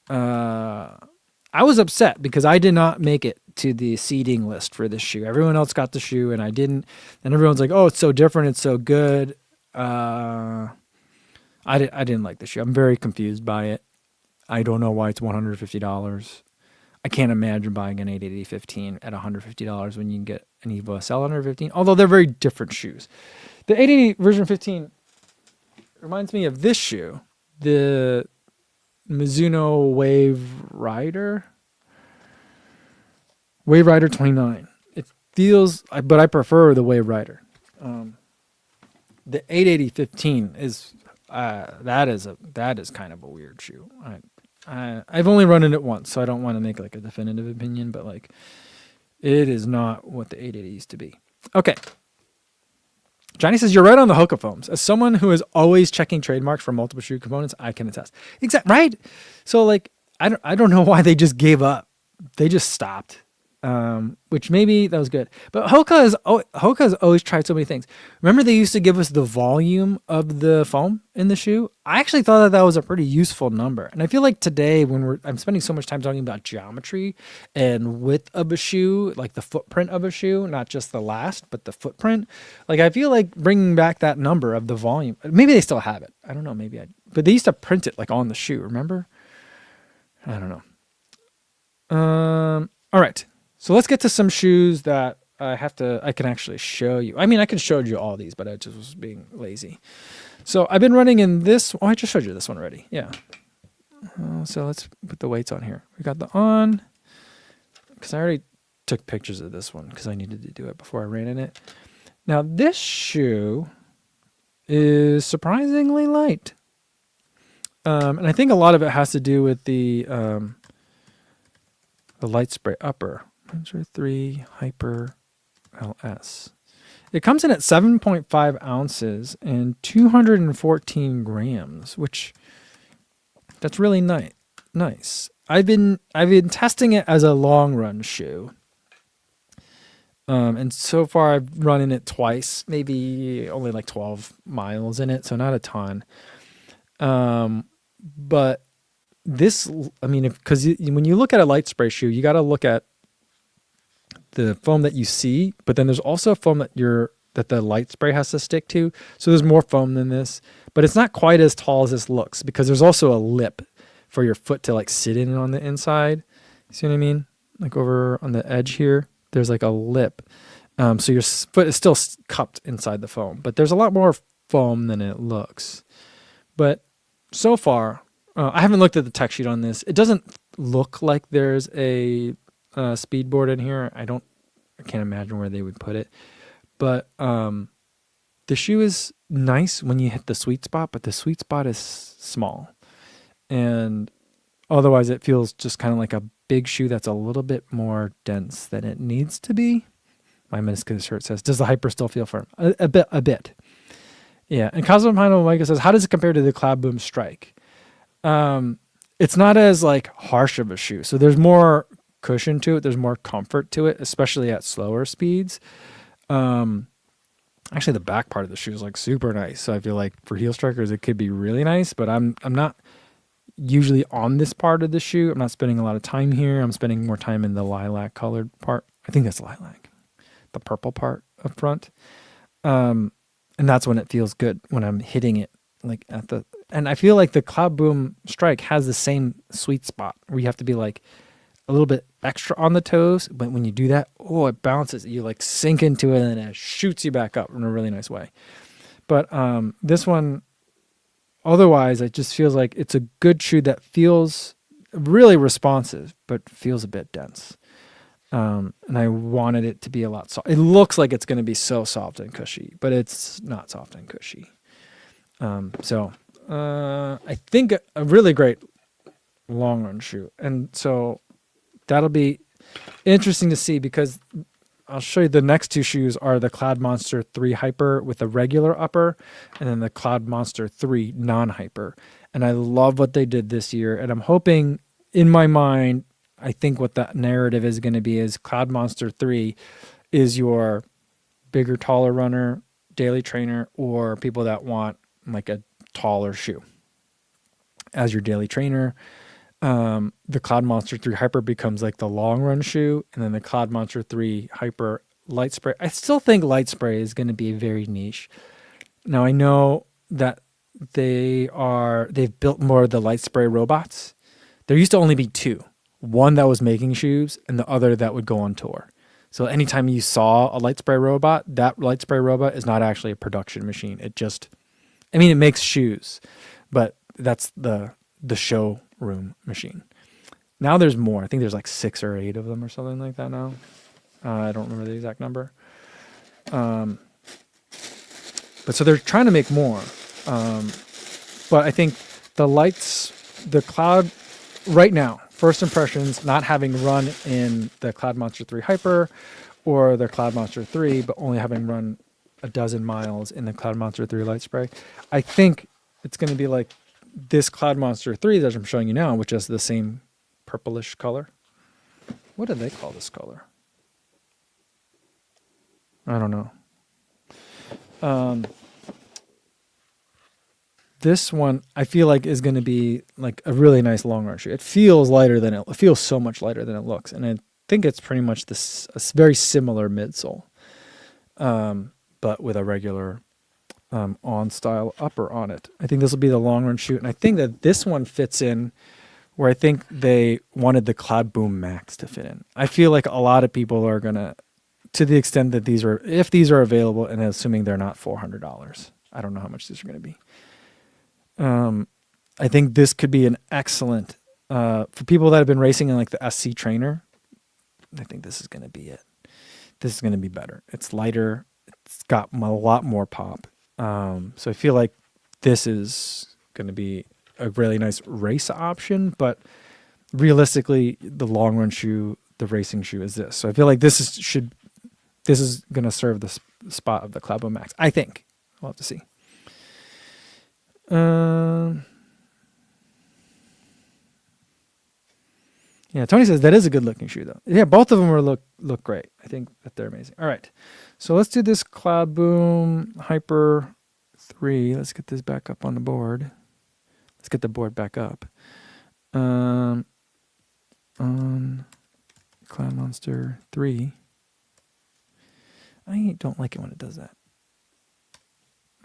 I was upset because I did not make it to the seeding list for this shoe. Everyone else got the shoe and I didn't. And everyone's like, oh, it's so different. It's so good. I didn't like the shoe. I'm very confused by it. I don't know why it's $150. I can't imagine buying an 880 15 at $150 when you can get an Evo SL under 15, although they're very different shoes. The 880 version 15 reminds me of this shoe, the Mizuno Wave Rider 29. It feels, but I prefer the Wave Rider. The 880 15 is that is kind of a weird shoe. I've only run in it once, so I don't want to make like a definitive opinion, but like it is not what the 880 used to be. Okay. Johnny says, you're right on the Hoka foams. As someone who is always checking trademarks for multiple shoe components, I can attest. Exactly. Right? So like, I don't know why they just gave up. They just stopped. Which maybe that was good. But Hoka has always tried so many things. Remember they used to give us the volume of the foam in the shoe? I actually thought that was a pretty useful number. And I feel like today when I'm spending so much time talking about geometry and width of a shoe, like the footprint of a shoe, not just the last, but the footprint. Like I feel like bringing back that number of the volume. Maybe they still have it. I don't know. But they used to print it like on the shoe. Remember? I don't know. All right. So let's get to some shoes that I can actually show you. I mean, I could show you all these, but I just was being lazy. So I've been running in this. Oh, I just showed you this one already. Yeah. So let's put the weights on here. We got the On, because I already took pictures of this one because I needed to do it before I ran in it. Now this shoe is surprisingly light. And I think a lot of it has to do with the light spray upper. 3 Hyper LS. It comes in at 7.5 ounces and 214 grams, which that's really nice. I've been testing it as a long run shoe. And so far I've run in it twice, maybe only like 12 miles in it, so not a ton. But this, I mean, because when you look at a light spray shoe, you got to look at the foam that you see, but then there's also foam that the light spray has to stick to. So there's more foam than this, but it's not quite as tall as this looks because there's also a lip for your foot to like sit in on the inside. You see what I mean? Like over on the edge here, there's like a lip. So your foot is still cupped inside the foam, but there's a lot more foam than it looks. But so far, I haven't looked at the tech sheet on this. It doesn't look like there's a speed board in here. I can't imagine where they would put it. But the shoe is nice when you hit the sweet spot, but the sweet spot is small. And otherwise it feels just kind of like a big shoe that's a little bit more dense than it needs to be. My meniscus shirt says, does the Hyper still feel firm? A bit. Yeah. And Cosmopino Micah says, how does it compare to the Cloud Boom Strike? It's not as like harsh of a shoe. So there's more cushion to it. There's more comfort to it, especially at slower speeds. Actually the back part of the shoe is like super nice. So I feel like for heel strikers, it could be really nice, but I'm not usually on this part of the shoe. I'm not spending a lot of time here. I'm spending more time in the lilac colored part. I think that's lilac, the purple part up front. And that's when it feels good, when I'm hitting it like and I feel like the Cloud Boom Strike has the same sweet spot where you have to be like a little bit extra on the toes, but when you do that, it bounces. You like sink into it and it shoots you back up in a really nice way. But this one, otherwise, it just feels like it's a good shoe that feels really responsive, but feels a bit dense. And I wanted it to be a lot soft. It looks like it's going to be so soft and cushy, but it's not soft and cushy. So I think a really great long run shoe. And so that'll be interesting to see because I'll show you the next two shoes are the Cloud Monster 3 Hyper with a regular upper and then the Cloud Monster 3 non-hyper. And I love what they did this year. And I'm hoping in my mind, I think what that narrative is going to be is Cloud Monster 3 is your bigger, taller runner, daily trainer, or people that want like a taller shoe as your daily trainer. The Cloud Monster 3 Hyper becomes like the long run shoe, and then the Cloud Monster 3 Hyper light spray. I still think light spray is going to be very niche. Now I know that they've built more of the light spray robots. There used to only be two, one that was making shoes and the other that would go on tour. So anytime you saw a light spray robot, that light spray robot is not actually a production machine. It makes shoes, but that's the showroom machine. Now there's more. I think there's like 6 or 8 of them or something like that now. I don't remember the exact number. But so they're trying to make more. But I think the Cloud right now, first impressions, not having run in the Cloud Monster 3 Hyper or the Cloud Monster 3, but only having run a dozen miles in the Cloud Monster 3 light spray. I think it's going to be like this Cloud Monster 3 that I'm showing you now, which is the same purplish color. What do they call this color? I don't know. This one I feel like is going to be like a really nice long run shoe. It feels lighter than it feels so much lighter than it looks, and I think it's pretty much this a very similar midsole, but with a regular on style upper on it. I think this will be the long run shoe, and I think that this one fits in where I think they wanted the Cloud Boom Max to fit in. I feel like a lot of people are gonna, to the extent that if these are available, and assuming they're not $400, I don't know how much these are going to be. I think this could be an excellent for people that have been racing in like the SC trainer. I think this is going to be it. This is going to be better. It's lighter. It's got a lot more pop. So I feel like this is going to be a really nice race option, but realistically, the long run shoe, the racing shoe is this. So I feel like this is going to serve the spot of the Cloud Boom Max. I think we'll have to see. Yeah, Tony says that is a good looking shoe though. Yeah, both of them look great. I think that they're amazing. All right, so let's do this Cloud Boom Hyper 3. Let's get this back up on the board. Let's get the board back up. On Cloud Monster 3. I don't like it when it does that.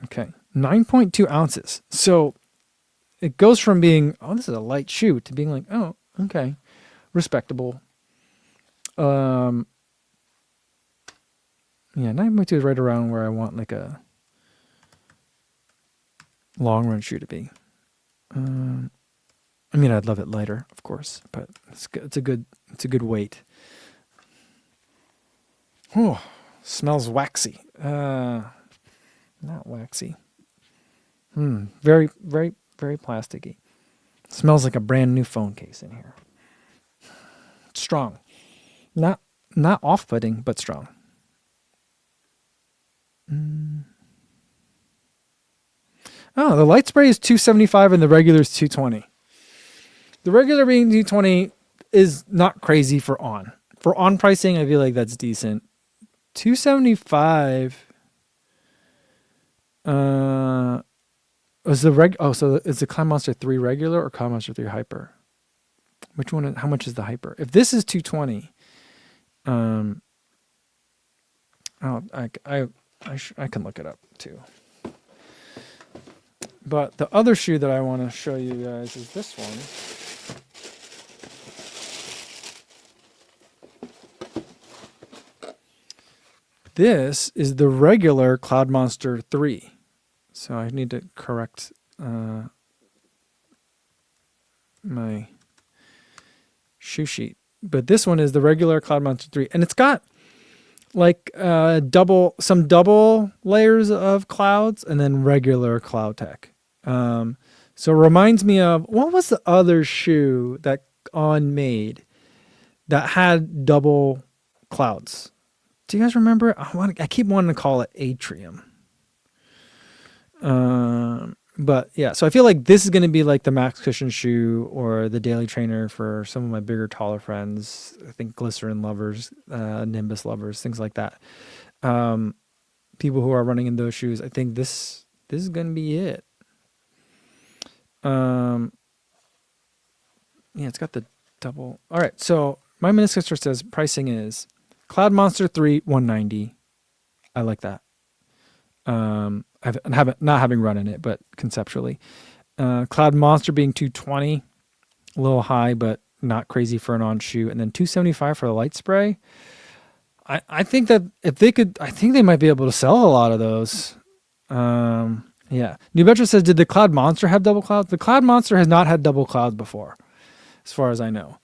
Okay, 9.2 ounces. So it goes from being, oh, this is a light shoe, to being like, oh, okay, respectable. Yeah, 9.2 is right around where I want like a long run shoe to be. I mean, I'd love it lighter, of course, but it's a good weight. Oh, smells waxy. Not waxy. Very, very, very plasticky. Smells like a brand new phone case in here. Strong. Not off-putting, but strong. Oh, the light spray is $275 and the regular is $220. The regular being $220 is not crazy for on. For on pricing, I feel like that's decent. $275. Is the so is the Cloud Monster 3 regular or Cloud Monster 3 Hyper? Which one? How much is the Hyper? If this is $220, I can look it up too. But the other shoe that I want to show you guys is this one. This is the regular Cloud Monster 3. So I need to correct my shoe sheet. But this one is the regular Cloud Monster 3. And it's got like some double layers of clouds and then regular Cloud Tech. So it reminds me of, what was the other shoe that On made that had double clouds? Do you guys remember? I keep wanting to call it Atrium. But yeah, so I feel like this is going to be like the Max Cushion shoe or the Daily Trainer for some of my bigger, taller friends. I think Glycerin lovers, Nimbus lovers, things like that. People who are running in those shoes. I think this is going to be it. Yeah, it's got the double. All right, so my Miniscuster says pricing is Cloud Monster 3 $190. I like that. Not having run in it, but conceptually. Cloud Monster being $220, a little high, but not crazy for an on shoe, and then $275 for the light spray. I think that if they could, I think they might be able to sell a lot of those. Yeah. New Metro says, did the Cloud Monster have double clouds? The Cloud Monster has not had double clouds before, as far as I know.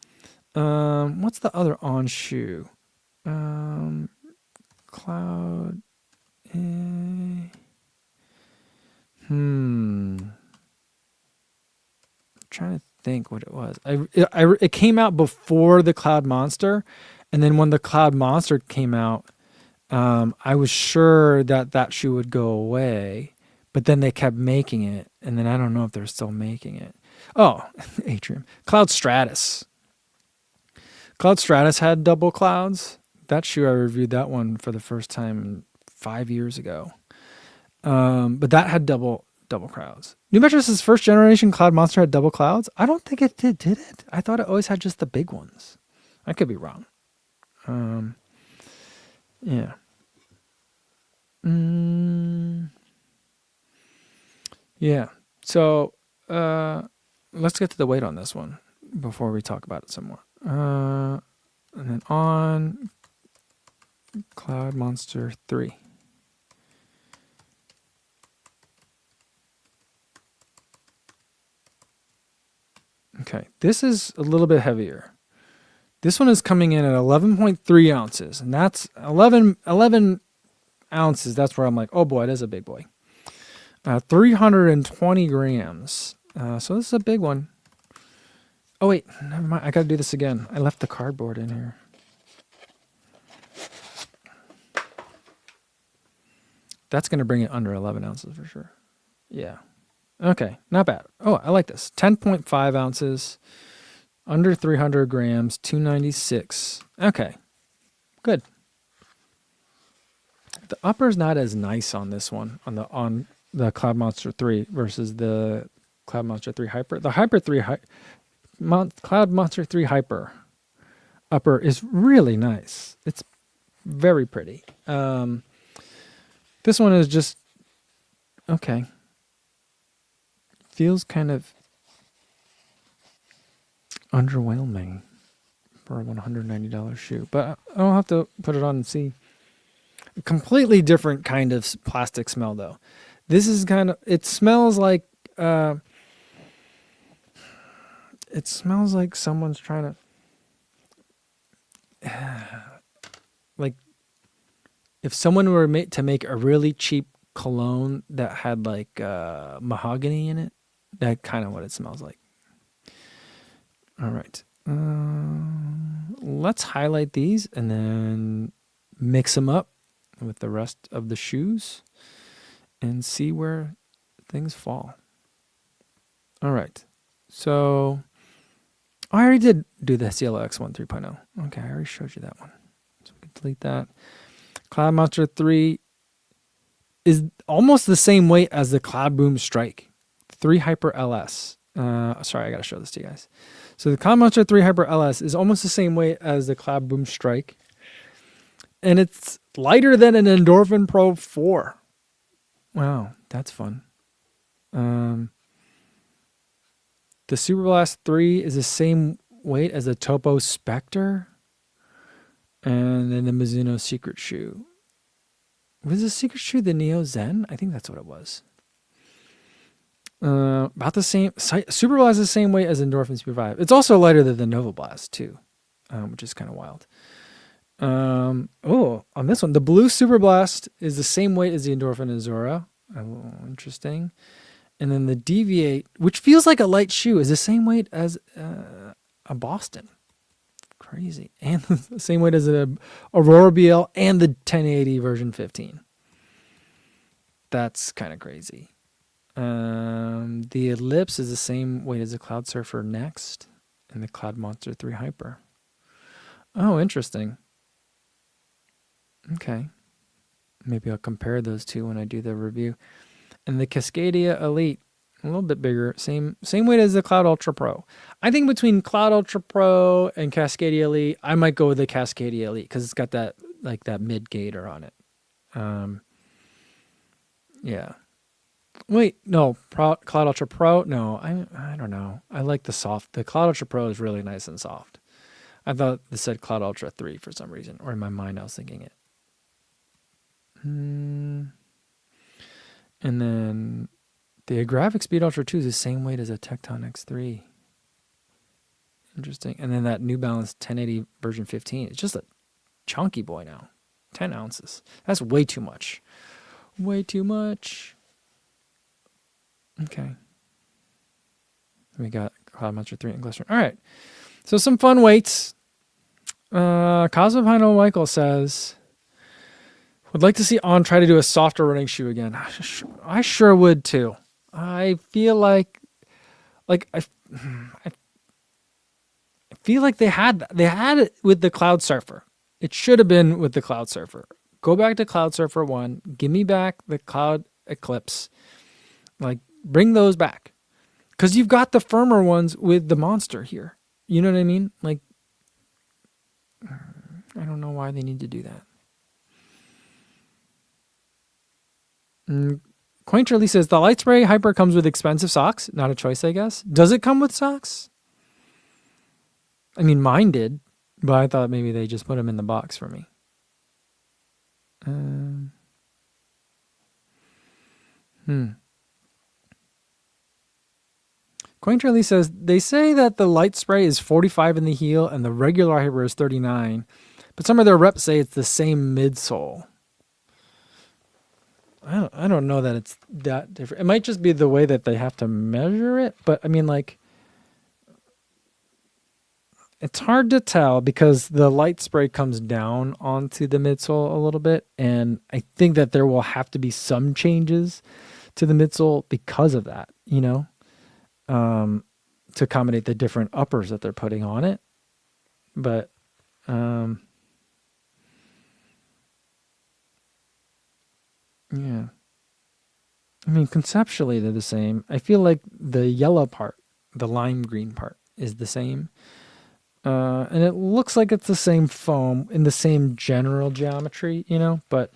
What's the other on shoe? Cloud. I'm trying to think what it was. It came out before the Cloud Monster, and then when the Cloud Monster came out, I was sure that that shoe would go away, but then they kept making it, and then I don't know if they're still making it. Oh, Atrium. Cloud Stratus. Cloud Stratus had double clouds. That shoe, I reviewed that one for the first time 5 years ago. But that had double clouds. New Mattress's first generation Cloud Monster had double clouds. I don't think it did it? I thought it always had just the big ones. I could be wrong. Yeah. Yeah. So let's get to the weight on this one before we talk about it some more. And then on Cloud Monster 3. Okay, this is a little bit heavier. This one is coming in at 11.3 ounces, and that's 11 ounces. That's where I'm like, oh boy, it is a big boy. 320 grams. So this is a big one. Oh wait, never mind. I got to do this again. I left the cardboard in here. That's going to bring it under 11 ounces for sure. Yeah. Okay, not bad. Oh, I like this. 10.5 ounces, under 300 grams, 296. Okay, good. The upper is not as nice on this one, on the Cloud Monster 3 versus the Cloud Monster 3 Hyper. The Hyper 3 Cloud Monster 3 Hyper upper is really nice. It's very pretty. This one is just okay. Feels kind of underwhelming for a $190 shoe, but I'll have to put it on and see. A completely different kind of plastic smell though. This is kind of, it smells like someone's trying to like if someone were to make a really cheap cologne that had like mahogany in it. That's kind of what it smells like. All right. Let's highlight these and then mix them up with the rest of the shoes and see where things fall. All right. So I already did do the CLX1 3.0. Okay, I already showed you that one. So we can delete that. Cloud Monster 3 is almost the same weight as the Cloud Boom Strike 3 Hyper LS. Sorry, I got to show this to you guys. So the Cloud Monster 3 Hyper LS is almost the same weight as the Cloud Boom Strike. And it's lighter than an Endorphin Pro 4. Wow, that's fun. The Super Blast 3 is the same weight as the Topo Spectre. And then the Mizuno Secret Shoe. Was the Secret Shoe the Neo Zen? I think that's what it was. About the same. Super Blast is the same weight as Endorphin Super 5. It's also lighter than the Nova Blast too, which is kind of wild. On this one, the Blue Super Blast is the same weight as the Endorphin Azura. Oh, interesting. And then the Deviate, which feels like a light shoe, is the same weight as a Boston. Crazy. And the same weight as an Aurora BL and the 1080 version 15. That's kind of crazy. The Ellipse is the same weight as the Cloud Surfer Next and the Cloud Monster 3 Hyper. Oh, interesting. Okay. Maybe I'll compare those two when I do the review. And the Cascadia Elite, a little bit bigger, same weight as the Cloud Ultra Pro. I think between Cloud Ultra Pro and Cascadia Elite, I might go with the Cascadia Elite because it's got that mid gator on it. Yeah. Wait, no, Cloud Ultra Pro. No, I don't know. I like the soft. The Cloud Ultra Pro is really nice and soft. I thought this said Cloud Ultra 3 for some reason, or in my mind I was thinking it. And then the Graphic Speed Ultra 2 is the same weight as a Tecton X3. Interesting. And then that New Balance 1080 version 15. It's just a chunky boy now. 10 ounces. That's way too much. Way too much. Okay. We got Cloud Monster 3 and Glycerin. All right. So some fun weights. Cosmopino Michael says Would like to see On try to do a softer running shoe again. I sure would too. I feel like I feel like they had it with the Cloud Surfer. It should have been with the Cloud Surfer. Go back to Cloud Surfer 1. Give me back the Cloud Eclipse. Like, bring those back. Because you've got the firmer ones with the Monster here. You know what I mean? Like, I don't know why they need to do that. Quainterly says, the Light Spray Hyper comes with expensive socks. Not a choice, I guess. Does it come with socks? I mean, mine did, but I thought maybe they just put them in the box for me. Quainterly says, they say that the Light Spray is 45 in the heel and the regular Hyper is 39, but some of their reps say it's the same midsole. I don't know that it's that different. It might just be the way that they have to measure it, but I mean, like, it's hard to tell because the Light Spray comes down onto the midsole a little bit, and I think that there will have to be some changes to the midsole because of that, you know, to accommodate the different uppers that they're putting on it. But yeah. I mean, conceptually, they're the same. I feel like the yellow part, the lime green part, is the same. And it looks like it's the same foam in the same general geometry, you know, but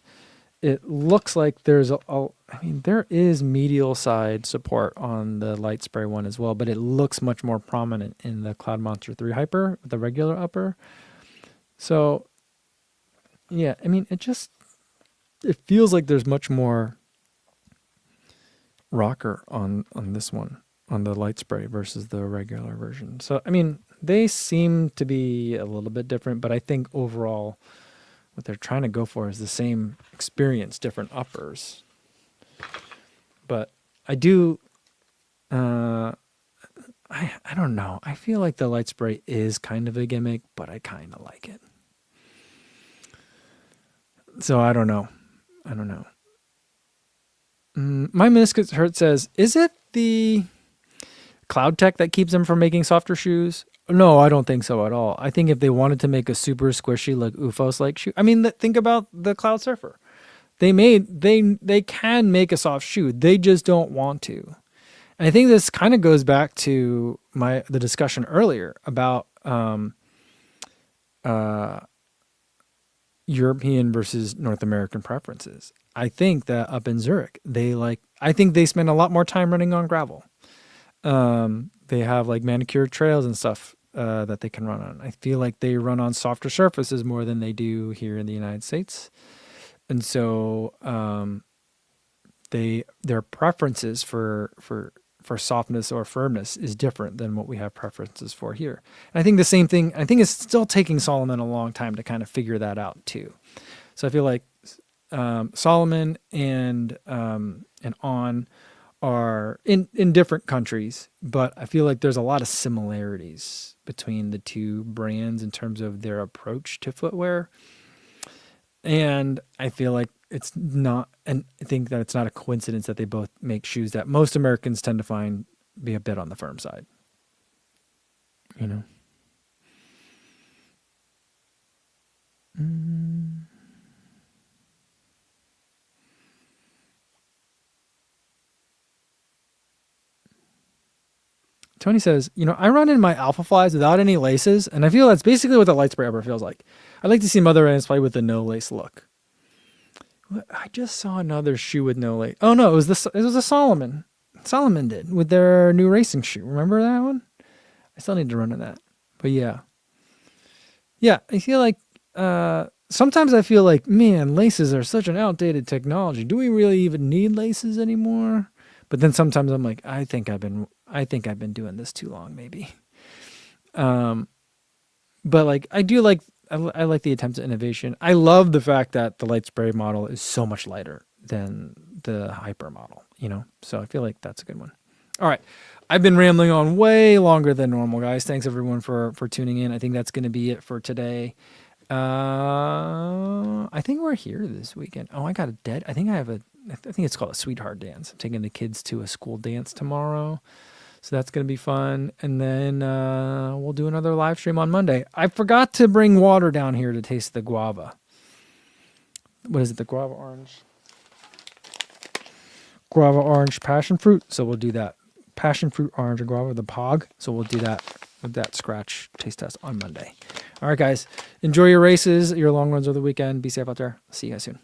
it looks like there's I mean, there is medial side support on the Light Spray one as well, but it looks much more prominent in the Cloud Monster 3 Hyper, the regular upper. So, yeah, I mean, it feels like there's much more rocker on this one, on the Light Spray versus the regular version. So, I mean, they seem to be a little bit different, but I think overall what they're trying to go for is the same experience, different uppers. But I do, I don't know. I feel like the Light Spray is kind of a gimmick, but I kind of like it. So I don't know. My meniscus hurt says, is it the Cloud Tech that keeps them from making softer shoes? No, I don't think so at all. I think if they wanted to make a super squishy, like Ufos-like shoe, I mean, think about the Cloud Surfer. They can make a soft shoe. They just don't want to. And I think this kind of goes back to the discussion earlier about European versus North American preferences. I think that up in Zurich, I think they spend a lot more time running on gravel. They have like manicured trails and stuff that they can run on. I feel like they run on softer surfaces more than they do here in the United States. And so their preferences for softness or firmness is different than what we have preferences for here. And I think the same thing, I think it's still taking Solomon a long time to kind of figure that out too. So I feel like Solomon and On are in different countries, but I feel like there's a lot of similarities between the two brands in terms of their approach to footwear. And I feel like it's not, and I think that it's not a coincidence that they both make shoes that most Americans tend to find be a bit on the firm side. You know? Tony says, I run in my Alpha Flies without any laces, and I feel that's basically what the Light Spray upper feels like. I'd like to see Mother Brands play with the no lace look. I just saw another shoe with no lace. Oh no, it was a Solomon. Solomon did with their new racing shoe. Remember that one? I still need to run in that. But yeah, I feel like sometimes I feel like, man, laces are such an outdated technology. Do we really even need laces anymore? But then sometimes I'm like, I think I've been doing this too long, maybe. But like, I like the attempts at innovation. I love the fact that the Light Spray model is so much lighter than the Hyper model, So I feel like that's a good one. All right. I've been rambling on way longer than normal, guys. Thanks everyone for tuning in. I think that's going to be it for today. I think we're here this weekend. Oh, I got a dead. I think it's called a sweetheart dance. I'm taking the kids to a school dance tomorrow. So that's going to be fun. And then we'll do another live stream on Monday. I forgot to bring water down here to taste the guava. What is it? The guava orange? Guava orange passion fruit. So we'll do that. Passion fruit orange and guava, the POG. So we'll do that with that scratch taste test on Monday. All right, guys. Enjoy your races, your long runs of the weekend. Be safe out there. See you guys soon.